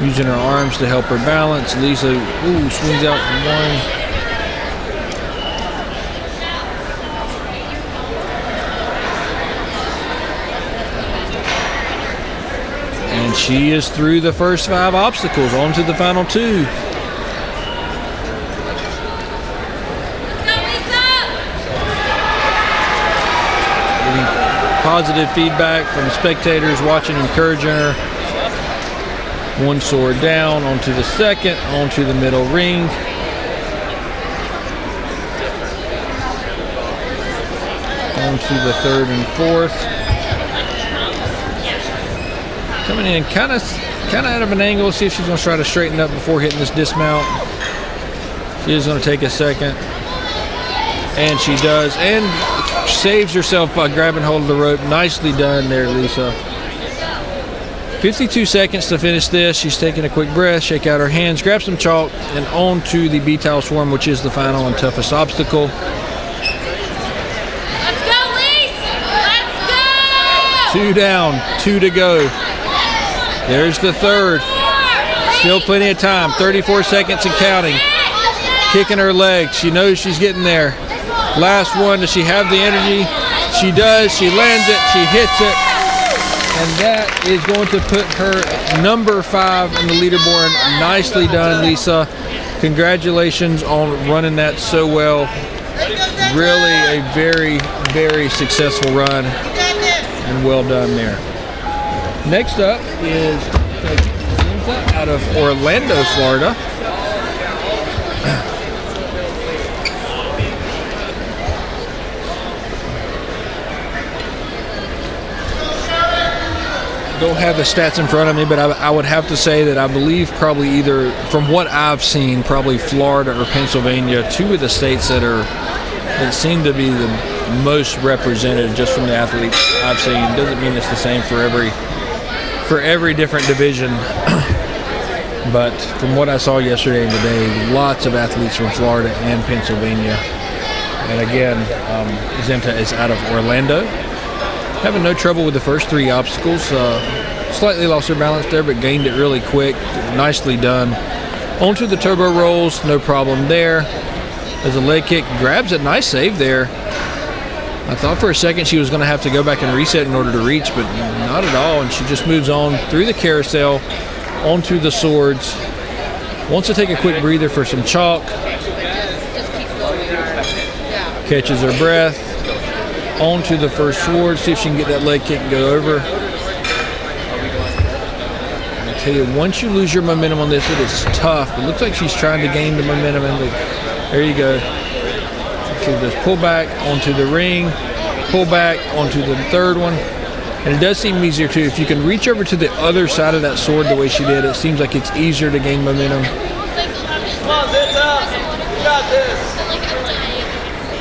Using her arms to help her balance. Lisa, swings out from one. And she is through the first 5 obstacles, on to the final 2. Positive feedback from spectators watching, encouraging her. One sword down, onto the second, onto the middle ring. Onto the 3rd and 4th. Coming in kind of out of an angle. See if she's going to try to straighten up before hitting this dismount. She is going to take a second. And she does. And saves herself by grabbing hold of the rope. Nicely done there, Lisa. 52 seconds to finish this. She's taking a quick breath, shake out her hands, grab some chalk, and on to the B-towel swarm, which is the final and toughest obstacle. Let's go, Lise! Let's go! 2 down, 2 to go. There's the third. Still plenty of time, 34 seconds and counting. Kicking her legs, she knows she's getting there. Last one, does she have the energy? She does, she lands it, she hits it. And that is going to put her number 5 in the leaderboard. Nicely done, Lisa. Congratulations on running that so well. Really a very, very successful run. And well done there. Next up is out of Orlando, Florida. Don't have the stats in front of me, but I would have to say that I believe probably either, from what I've seen, probably Florida or Pennsylvania, 2 of the states that seem to be the most represented just from the athletes I've seen. Doesn't mean it's the same for every different division, but from what I saw yesterday and today, lots of athletes from Florida and Pennsylvania. And again, Zenta is out of Orlando. Having no trouble with the first 3 obstacles. Slightly lost her balance there, but gained it really quick. Nicely done. Onto the turbo rolls, no problem there. As a leg kick, grabs it. Nice save there. I thought for a second she was going to have to go back and reset in order to reach, but not at all. And she just moves on through the carousel, onto the swords. Wants to take a quick breather for some chalk. Catches her breath. Onto the first sword, see if she can get that leg kick and go over. I tell you, once you lose your momentum on this, it is tough. It looks like she's trying to gain the momentum, and there you go. She just pull back onto the ring, pull back onto the third one, and it does seem easier too. If you can reach over to the other side of that sword the way she did, it seems like it's easier to gain momentum. Come on, Zenta. You got this.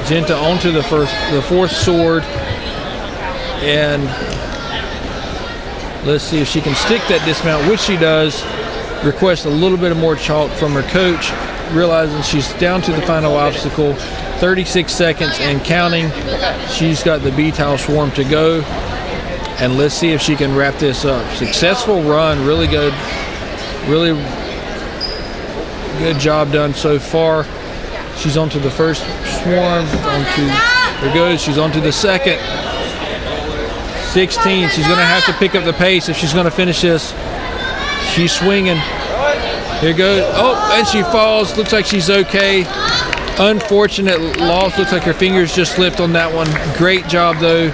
Zenta onto the 4th sword, and let's see if she can stick that dismount, which she does. Request a little bit of more chalk from her coach, realizing she's down to the final obstacle, 36 seconds and counting. She's got the B-towel swarm to go, and let's see if she can wrap this up. Successful run, really good job done so far. She's onto the first swarm, there goes, she's onto the second. 16, she's gonna have to pick up the pace if she's gonna finish this. She's swinging, here goes, oh, and she falls, looks like she's okay. Unfortunate loss, looks like her fingers just slipped on that one. Great job though,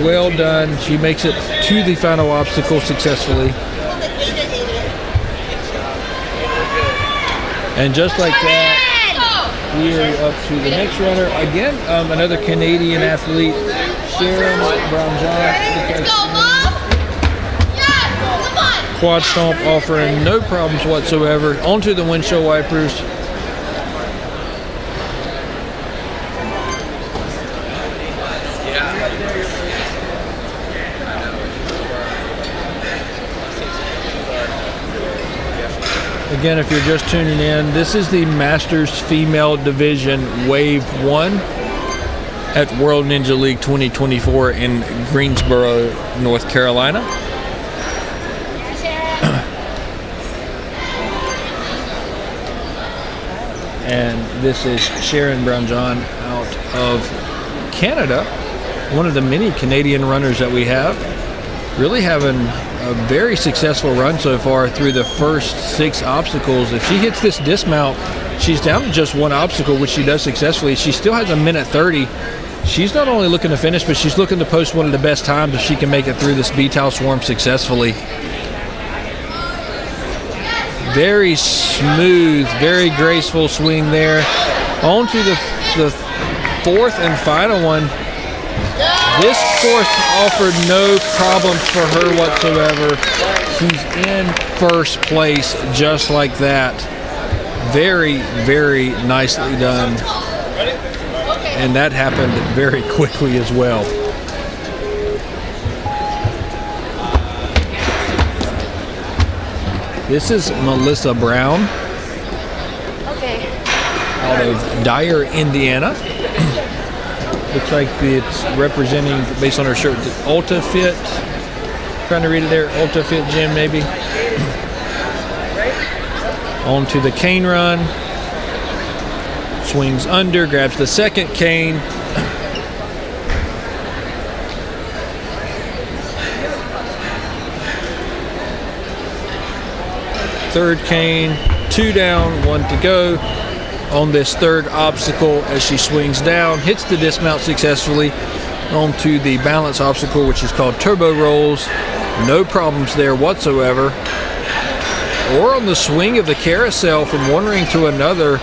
well done. She makes it to the final obstacle successfully. And just like that, we are up to the next runner. Again, another Canadian athlete, Sharon Brown-John. Let's go, Mom! Yes! Come on! Quad stomp, offering no problems whatsoever. Onto the windshield wipers. Again, if you're just tuning in, this is the Masters Female Division Wave 1 at World Ninja League 2024 in Greensboro, North Carolina. And this is Sharon Brown-John out of Canada, one of the many Canadian runners that we have. Really having a very successful run so far through the first 6 obstacles. If she hits this dismount, she's down to just 1 obstacle, which she does successfully. She still has a minute 30. She's not only looking to finish, but she's looking to post one of the best times if she can make it through this B-towel swarm successfully. Very smooth, very graceful swing there. On to the 4th and final one. This course offered no problems for her whatsoever. She's in first place just like that. Very, very nicely done. and that happened very quickly as well. This is Melissa Brown out of Dyer, Indiana. Looks like it's representing, based on her shirt, Ultra Fit. Trying to read it there, Ultra Fit Gym maybe. On to the cane run. Swings under, grabs the second cane. Third cane, 2 down, 1 to go. On this third obstacle as she swings down, hits the dismount successfully. Onto the balance obstacle, which is called turbo rolls. No problems there whatsoever. Or on the swing of the carousel from one ring to another.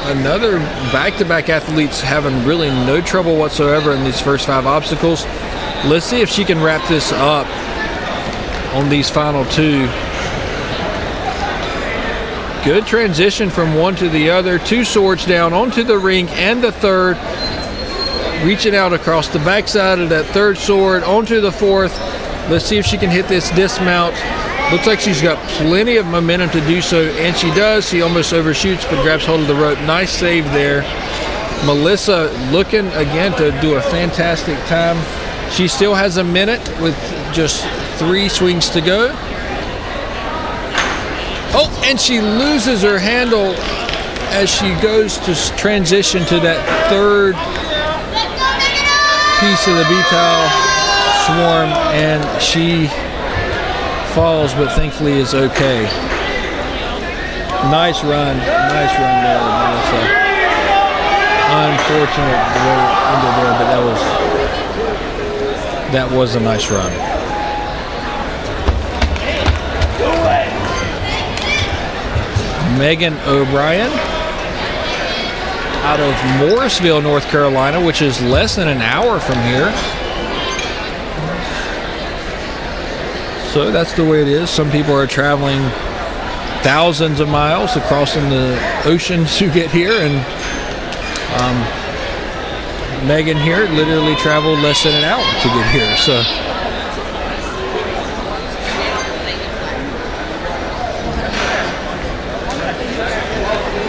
Another back-to-back athletes having really no trouble whatsoever in these first 5 obstacles. Let's see if she can wrap this up on these final 2. Good transition from one to the other. 2 swords down onto the ring and the third. Reaching out across the backside of that third sword onto the fourth. Let's see if she can hit this dismount. Looks like she's got plenty of momentum to do so, and she does. She almost overshoots, but grabs hold of the rope. Nice save there. Melissa looking again to do a fantastic time. She still has a minute with just 3 swings to go. Oh, and she loses her handle as she goes to transition to that third piece of the Betal Swarm, and she falls, but thankfully is okay. Nice run there, Melissa. Unfortunate the way it ended there, but that was a nice run. Megan O'Brien out of Morrisville, North Carolina, which is less than an hour from here. So that's the way it is. Some people are traveling thousands of miles across the ocean to get here, and Megan here literally traveled less than an hour to get here. So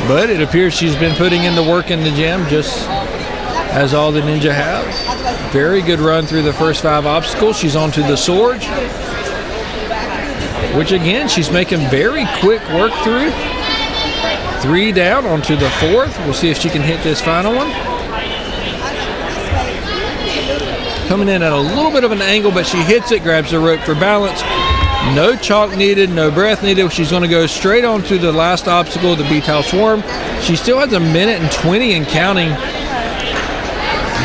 but it appears she's been putting in the work in the gym, just as all the ninja have. Very good run through the first 5 obstacles. She's onto the sword, which again, she's making very quick work through. 3 down onto the fourth. We'll see if she can hit this final one. Coming in at a little bit of an angle, but she hits it, grabs the rope for balance. No chalk needed, no breath needed. She's going to go straight on to the last obstacle, the Betal Swarm. She still has 1 minute and 20 and counting.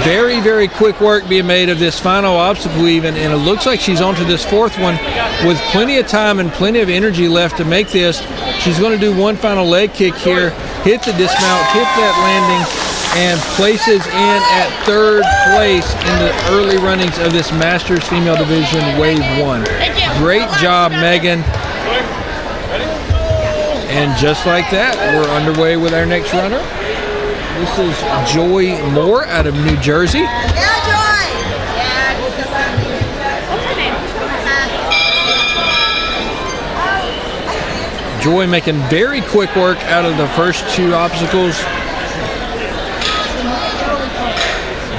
Very, very quick work being made of this final obstacle even, and it looks like she's onto this fourth one with plenty of time and plenty of energy left to make this. She's going to do one final leg kick here, hit the dismount, hit that landing, and places in at 3rd place in the early runnings of this Masters Female Division Wave 1. Great job, Megan. And just like that, we're underway with our next runner. This is Joy Moore out of New Jersey. Yeah, Joy! Joy making very quick work out of the first 2 obstacles.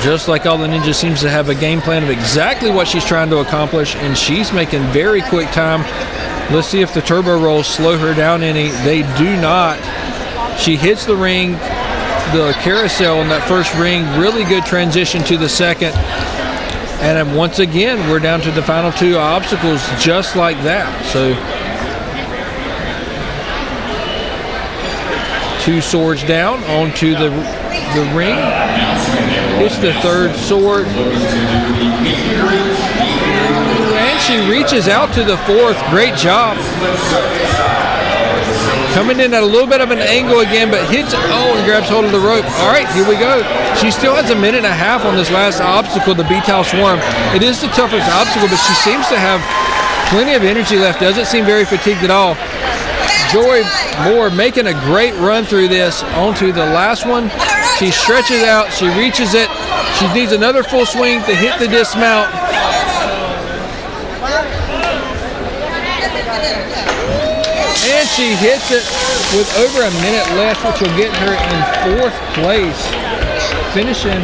Just like all the ninjas, seems to have a game plan of exactly what she's trying to accomplish, and she's making very quick time. Let's see if the turbo rolls slow her down any. They do not. She hits the ring, the carousel in that first ring. Really good transition to the second. And then once again, we're down to the final 2 obstacles just like that. So 2 swords down onto the ring. Hits the 3rd sword. And she reaches out to the 4th. Great job. Coming in at a little bit of an angle again, but hits it. Oh, and grabs hold of the rope. All right, here we go. She still has 1.5 minutes on this last obstacle, the Betal Swarm. It is the toughest obstacle, but she seems to have plenty of energy left. Doesn't seem very fatigued at all. Joy Moore making a great run through this onto the last one. She stretches out, she reaches it. She needs another full swing to hit the dismount. And she hits it with over a minute left, which will get her in 4th place, finishing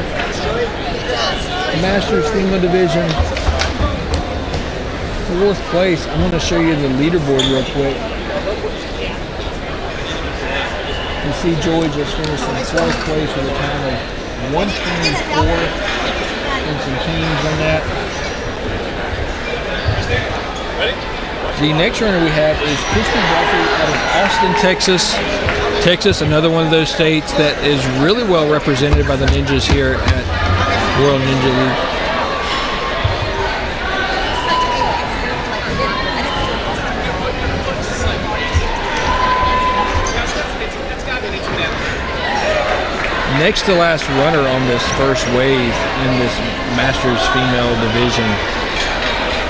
the Masters Female Division 4th place. I'm going to show you the leaderboard real quick. You see Joy just finished in 4th place with a time of 124 and some change on that. The next runner we have is Christy Duffy out of Austin, Texas, another one of those states that is really well represented by the Ninjas here at World Ninja League. Next to last runner on this first wave in this Masters Female Division.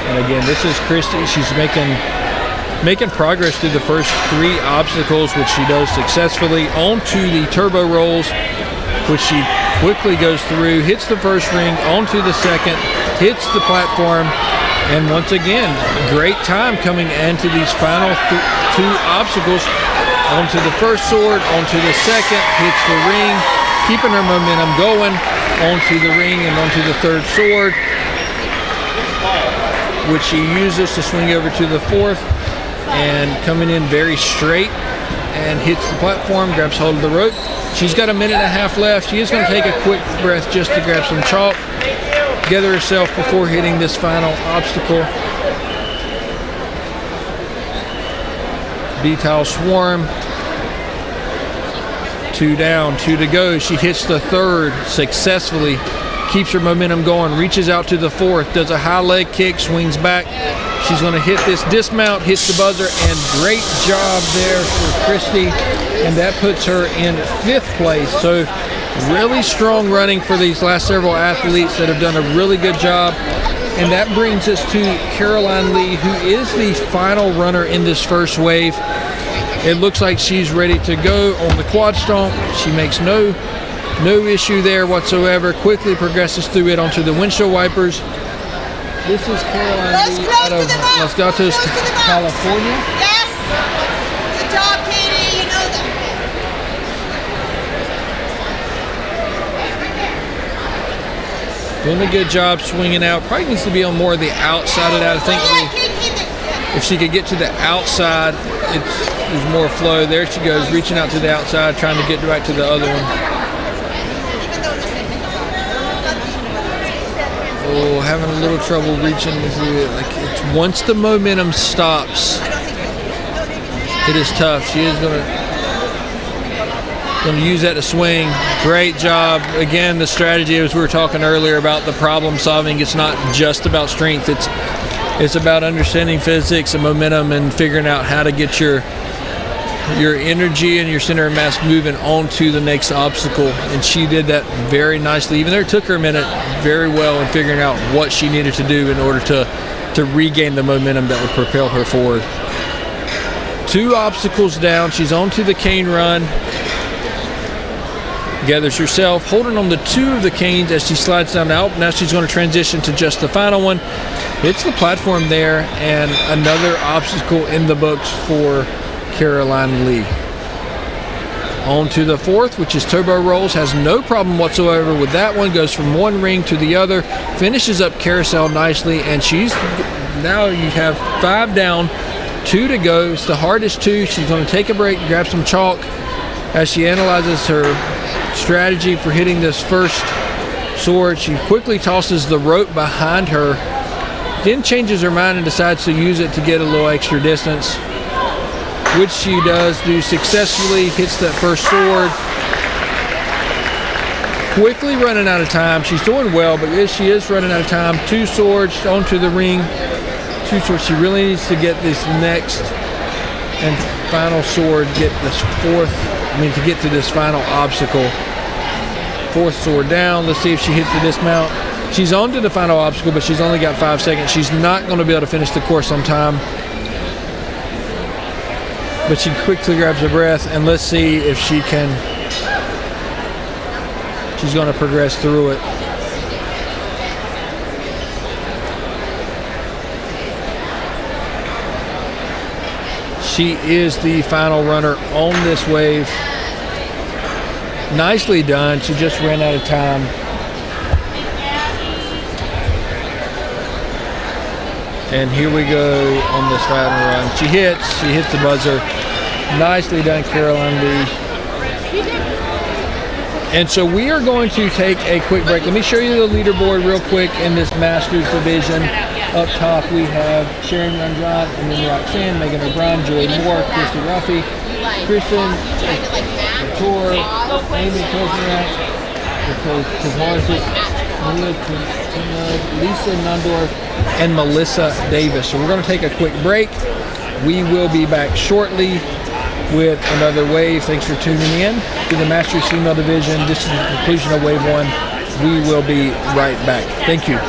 And again, this is Christy. She's making progress through the first 3 obstacles, which she does successfully. Onto the turbo rolls, which she quickly goes through, hits the first ring, onto the second, hits the platform, and once again, great time coming into these final 2 obstacles. Onto the first sword, onto the second, hits the ring, keeping her momentum going, onto the ring and onto the third sword, which she uses to swing over to the 4th, and coming in very straight and hits the platform, grabs hold of the rope. She's got a minute and a half left. She is going to take a quick breath just to grab some chalk, gather herself before hitting this final obstacle. Detail swarm. 2 down, 2 to go. She hits the 3rd successfully, keeps her momentum going, reaches out to the 4th, does a high leg kick, swings back. She's going to hit this dismount, hits the buzzer, and great job there for Christy. And that puts her in 5th place. So really strong running for these last several athletes that have done a really good job. And that brings us to Caroline Lee, who is the final runner in this first wave. It looks like she's ready to go on the quad stomp. She makes no issue there whatsoever. Quickly progresses through it onto the windshield wipers. This is Caroline Lee out of Los Gatos, California. Yes! Good job, Katie. You know them. Doing a good job swinging out. Probably needs to be on more of the outside of that. I think if she could get to the outside, there's more flow. There she goes, reaching out to the outside, trying to get back to the other one. Oh, having a little trouble reaching through it. Like once the momentum stops, it is tough. She is going to use that to swing. Great job. Again, the strategy, as we were talking earlier about the problem solving, it's not just about strength. It's about understanding physics and momentum and figuring out how to get your energy and your center of mass moving onto the next obstacle. And she did that very nicely. Even though it took her a minute, very well in figuring out what she needed to do in order to regain the momentum that would propel her forward. 2 obstacles down. She's onto the cane run. Gathers herself, holding on to 2 of the canes as she slides down the Alp. Now she's going to transition to just the final one. Hits the platform there, and another obstacle in the books for Caroline Lee. On to the 4th, which is turbo rolls. Has no problem whatsoever with that one. Goes from one ring to the other. Finishes up carousel nicely, and now you have 5 down, 2 to go. It's the hardest 2. She's going to take a break, grab some chalk as she analyzes her strategy for hitting this first sword. She quickly tosses the rope behind her, then changes her mind and decides to use it to get a little extra distance, which she does do successfully. Hits that first sword. Quickly running out of time. She's doing well, but she is running out of time. 2 swords onto the ring. 2 swords. She really needs to get this next and final sword, get this to get to this final obstacle. 4th sword down. Let's see if she hits the dismount. She's on to the final obstacle, but she's only got 5 seconds. She's not going to be able to finish the course on time. But she quickly grabs her breath, and let's see if she can She's going to progress through it. She is the final runner on this wave. Nicely done. She just ran out of time. And here we go on this final run. She hits the buzzer. Nicely done, Caroline B. And so we are going to take a quick break. Let me show you the leaderboard real quick in this Masters division. Up top we have Sharon Ranjot, and then Roxanne, Megan O'Brien, Joy Moore, Christy Ruffy, Kristen Couture, Amy Kozniak, Lisa Nundorf, and Melissa Davis. So we're going to take a quick break. We will be back shortly with another wave. Thanks for tuning in to the Masters Female Division. This is the conclusion of Wave 1. We will be right back. Thank you.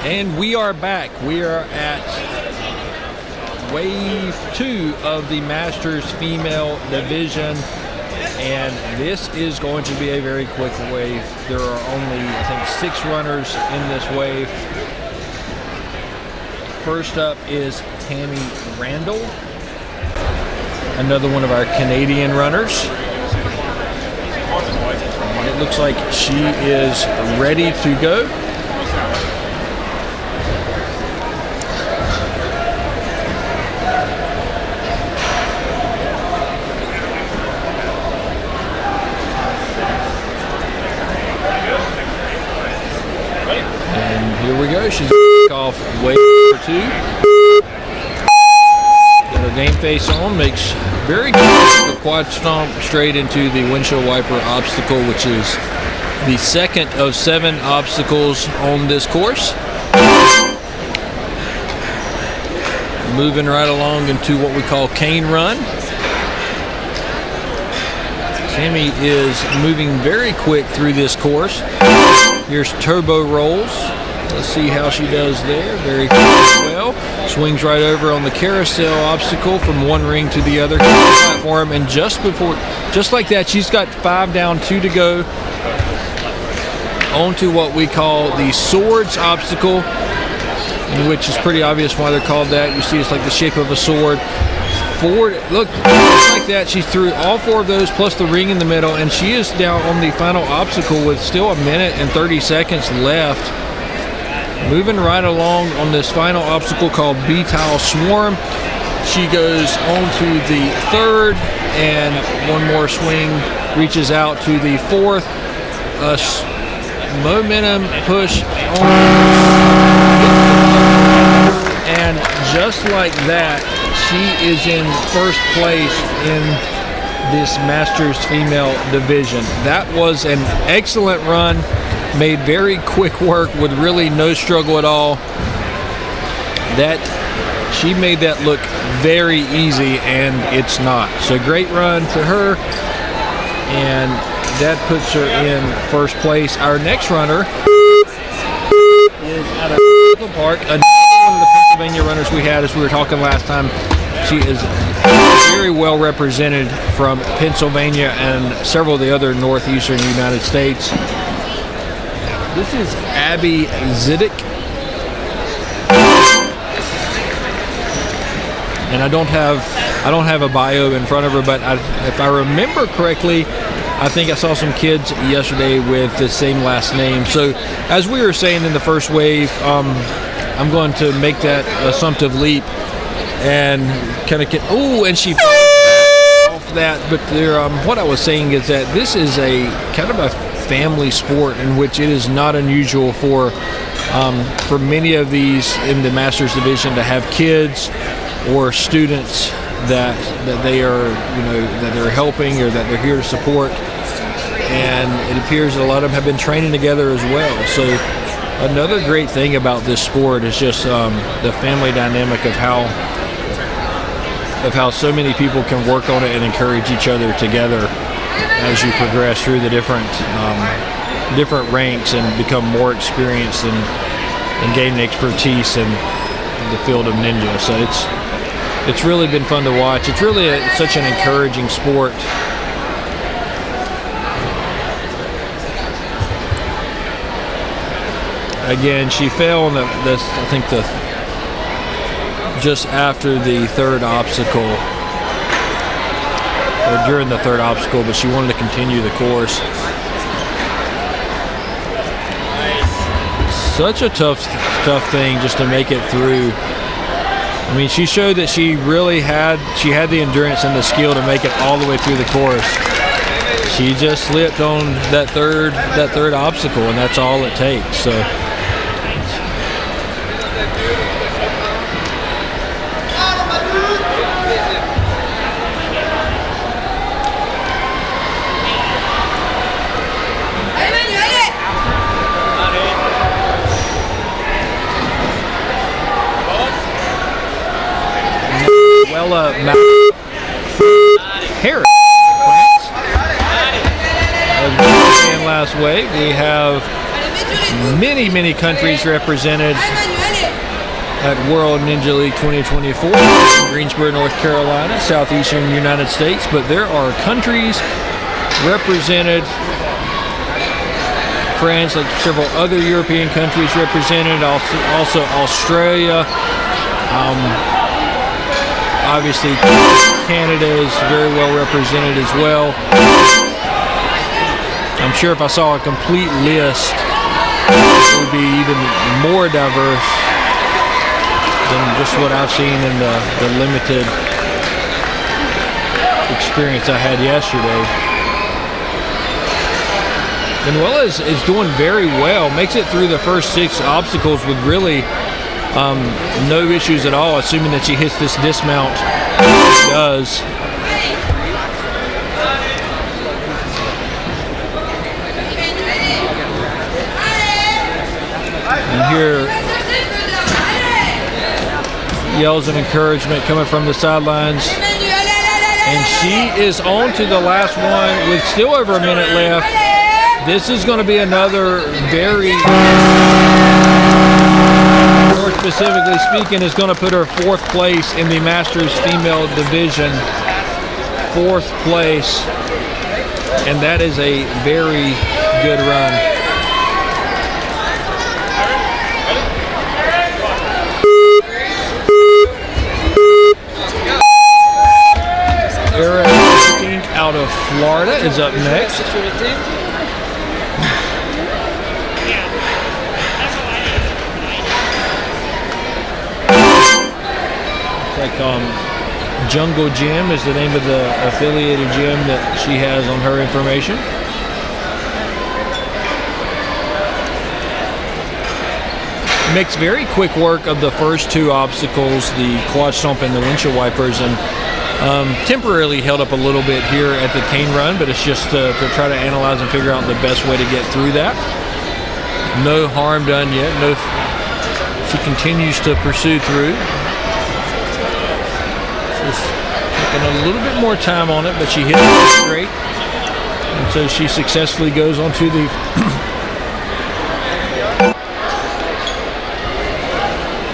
And we are back. We are at wave 2 of the Masters female division. And this is going to be a very quick wave. There are only, I think, 6 runners in this wave. First up is Tammy Randall, another one of our Canadian runners. And it looks like she is ready to go. And here we go. She's off wave 2. Got her game face on, makes very good quad stomp straight into the windshield wiper obstacle, which is the second of 7 obstacles on this course. Moving right along into what we call cane run. Tammy is moving very quick through this course. Here's turbo rolls. Let's see how she does there. Very quick as well. Swings right over on the carousel obstacle from one ring to the other platform, and just like that, she's got 5 down, 2 to go. Onto what we call the swords obstacle, in which is pretty obvious why they're called that. You see, it's like the shape of a sword. Forward, look, just like that, she's through all 4 of those plus the ring in the middle, and she is down on the final obstacle with still 1 minute and 30 seconds left. Moving right along on this final obstacle called B-Tile Swarm. She goes on to the 3rd, and one more swing reaches out to the 4th. Momentum push on. And just like that, she is in first place in this Masters female division. That was an excellent run. Made very quick work with really no struggle at all. That she made that look very easy, and it's not. So great run to her, and that puts her in first place. Our next runner is out of Central Park, another one of the Pennsylvania runners we had, as we were talking last time. She is very well represented from Pennsylvania and several of the other northeastern United States. This is Abby Zidek. And I don't have a bio in front of her, but if I remember correctly, I think I saw some kids yesterday with the same last name. So as we were saying in the first wave, I'm going to make that assumptive leap and kind of get, and she fell off that. But there, what I was saying is that this is a kind of a family sport in which it is not unusual for many of these in the Masters division to have kids or students that they are, that they're helping or that they're here to support. And it appears that a lot of them have been training together as well. So another great thing about this sport is just the family dynamic of how so many people can work on it and encourage each other together as you progress through the different ranks and become more experienced and gain expertise in the field of ninja. So it's really been fun to watch. It's really such an encouraging sport. Again, she fell on just after the 3rd obstacle, or during the 3rd obstacle, but she wanted to continue the course. Such a tough thing just to make it through. I mean, she showed that she really had the endurance and the skill to make it all the way through the course. She just slipped on that third obstacle, and that's all it takes. So Harris, France. As we began last week, we have many countries represented at World Ninja League 2024 in Greensboro, North Carolina, southeastern United States, but there are countries represented, France, like several other European countries represented, also Australia, obviously Canada is very well represented as well. I'm sure if I saw a complete list, it would be even more diverse than just what I've seen in the limited experience I had yesterday. Manuela is doing very well, makes it through the first 6 obstacles with really no issues at all, assuming that she hits this dismount. She does. And here, yells of encouragement coming from the sidelines. And she is on to the last one with still over a minute left. This is going to be another very, more specifically speaking, is going to put her 4th place in the Masters female division. 4th place. And that is a very good run. Eric out of Florida is up next. Like Jungle Gym is the name of the affiliated gym that she has on her information. Makes very quick work of the first 2 obstacles, the quad stomp and the windshield wipers, and temporarily held up a little bit here at the cane run, but it's just to try to analyze and figure out the best way to get through that. No harm done yet. She continues to pursue through. Just taking a little bit more time on it, but she hit it straight. And so she successfully goes on to the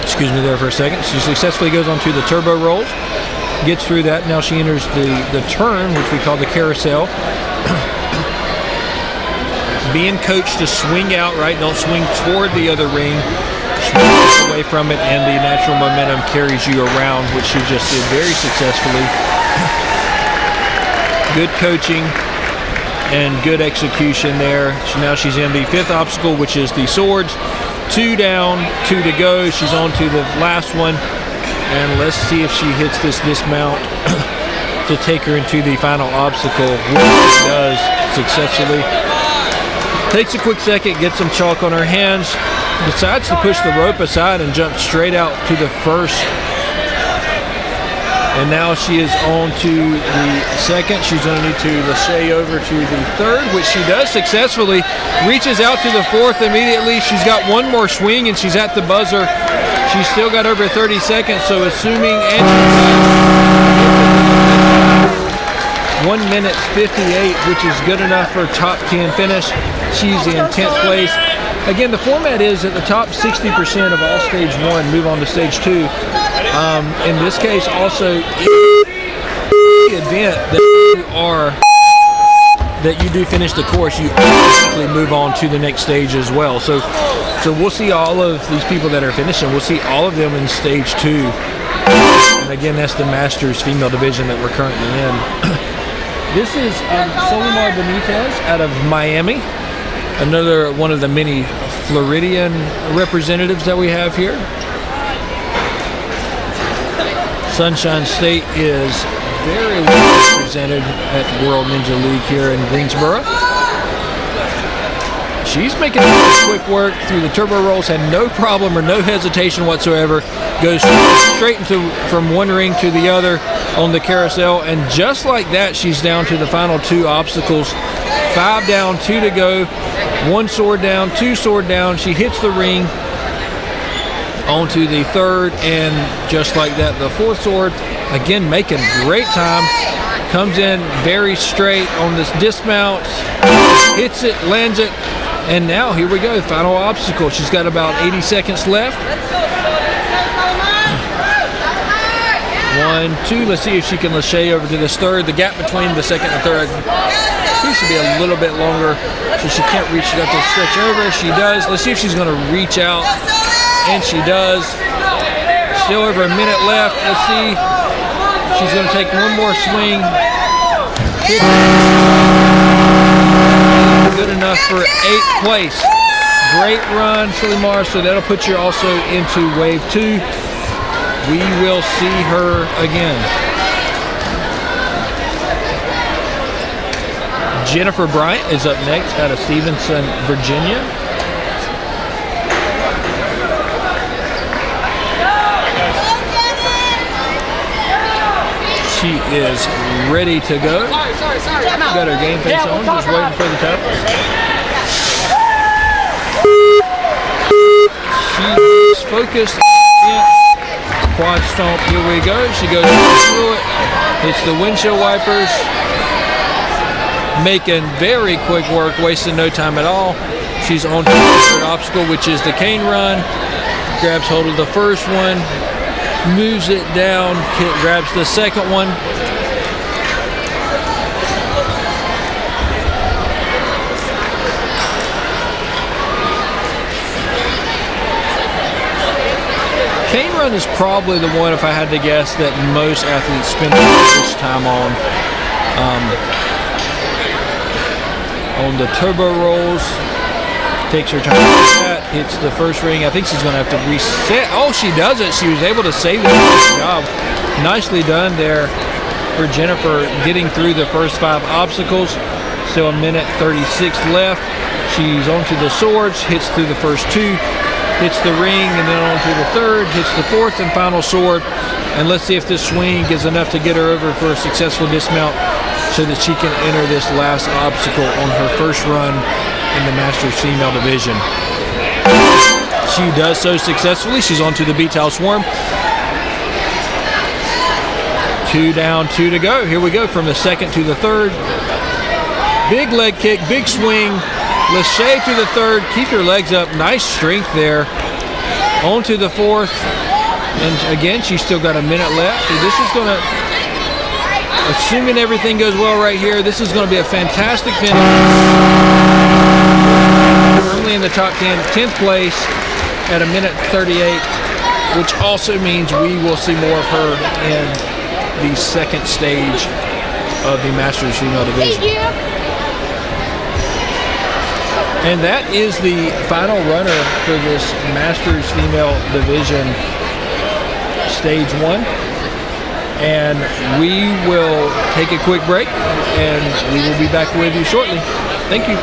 excuse me there for a second. She successfully goes on to the turbo rolls, gets through that. Now she enters the turn, which we call the carousel. Being coached to swing out, right? Don't swing toward the other ring. Swing away from it, and the natural momentum carries you around, which she just did very successfully. Good coaching and good execution there. So now she's in the 5th obstacle, which is the swords. 2 down, 2 to go. She's on to the last one. And let's see if she hits this dismount to take her into the final obstacle, which she does successfully. Takes a quick second, gets some chalk on her hands, decides to push the rope aside and jump straight out to the first. And now she is on to the 2nd. She's going to need to lache over to the 3rd, which she does successfully. Reaches out to the 4th immediately. She's got one more swing and she's at the buzzer. She's still got over 30 seconds, so assuming 1 minute 58, which is good enough for a top 10 finish. She's in 10th place. Again, the format is that the top 60% of all stage 1 move on to stage 2. In this case, also, the event that you do finish the course, you automatically move on to the next stage as well. So we'll see all of these people that are finishing. We'll see all of them in stage 2. And again, that's the Masters female division that we're currently in. This is Solimar Benitez out of Miami. Another one of the many Floridian representatives that we have here. Sunshine State is very well represented at World Ninja League here in Greensboro. She's making quick work through the turbo rolls, had no problem or no hesitation whatsoever. Goes straight from one ring to the other on the carousel, and just like that, she's down to the final 2 obstacles. 5 down, 2 to go. 1 sword down, 2 sword down. She hits the ring onto the 3rd, and just like that, the 4th sword, again making great time. Comes in very straight on this dismount, hits it, lands it, And now here we go, final obstacle. She's got about 80 seconds left. 1, 2. Let's see if she can lachey over to this third. The gap between the second and third seems to be a little bit longer, so she can't reach it up to stretch over. She does. Let's see if she's going to reach out, and she does. Still over a minute left. Let's see. She's going to take one more swing. Good enough for 8th place. Great run, Solimar. So that'll put you also into wave 2. We will see her again. Jennifer Bryant is up next out of Stevenson, Virginia. She is ready to go. Got her game face on, just waiting for the tap. She's focused. Quad stomp, here we go. She goes through it. It's the windshield wipers. Making very quick work, wasting no time at all. She's on to the third obstacle, which is the cane run. Grabs hold of the first one, moves it down, grabs the second one. Cane run is probably the one, if I had to guess, that most athletes spend the most time on. On the turbo rolls, takes her time with that, hits the first ring. I think she's going to have to reset. Oh, she does it. She was able to save it. Good job. Nicely done there for Jennifer, getting through the first 5 obstacles. Still a minute 36 left. She's onto the swords, hits through the first 2. Hits the ring, and then on to the third, hits the 4th and final sword. And let's see if this swing is enough to get her over for a successful dismount so that she can enter this last obstacle on her first run in the Masters Female Division. She does so successfully. She's on to the beach towel swarm. 2 down, 2 to go. Here we go from the second to the third. Big leg kick, big swing. Lachey to the third, keep your legs up, nice strength there. On to the 4th, and again, she's still got a minute left. So this is gonna, assuming everything goes well right here, this is gonna be a fantastic finish. Firmly in the top 10, 10th place at a minute 38, which also means we will see more of her in the second stage of the Masters Female Division. And that is the final runner for this Masters Female Division Stage 1. And we will take a quick break, and we will be back with you shortly. Thank you.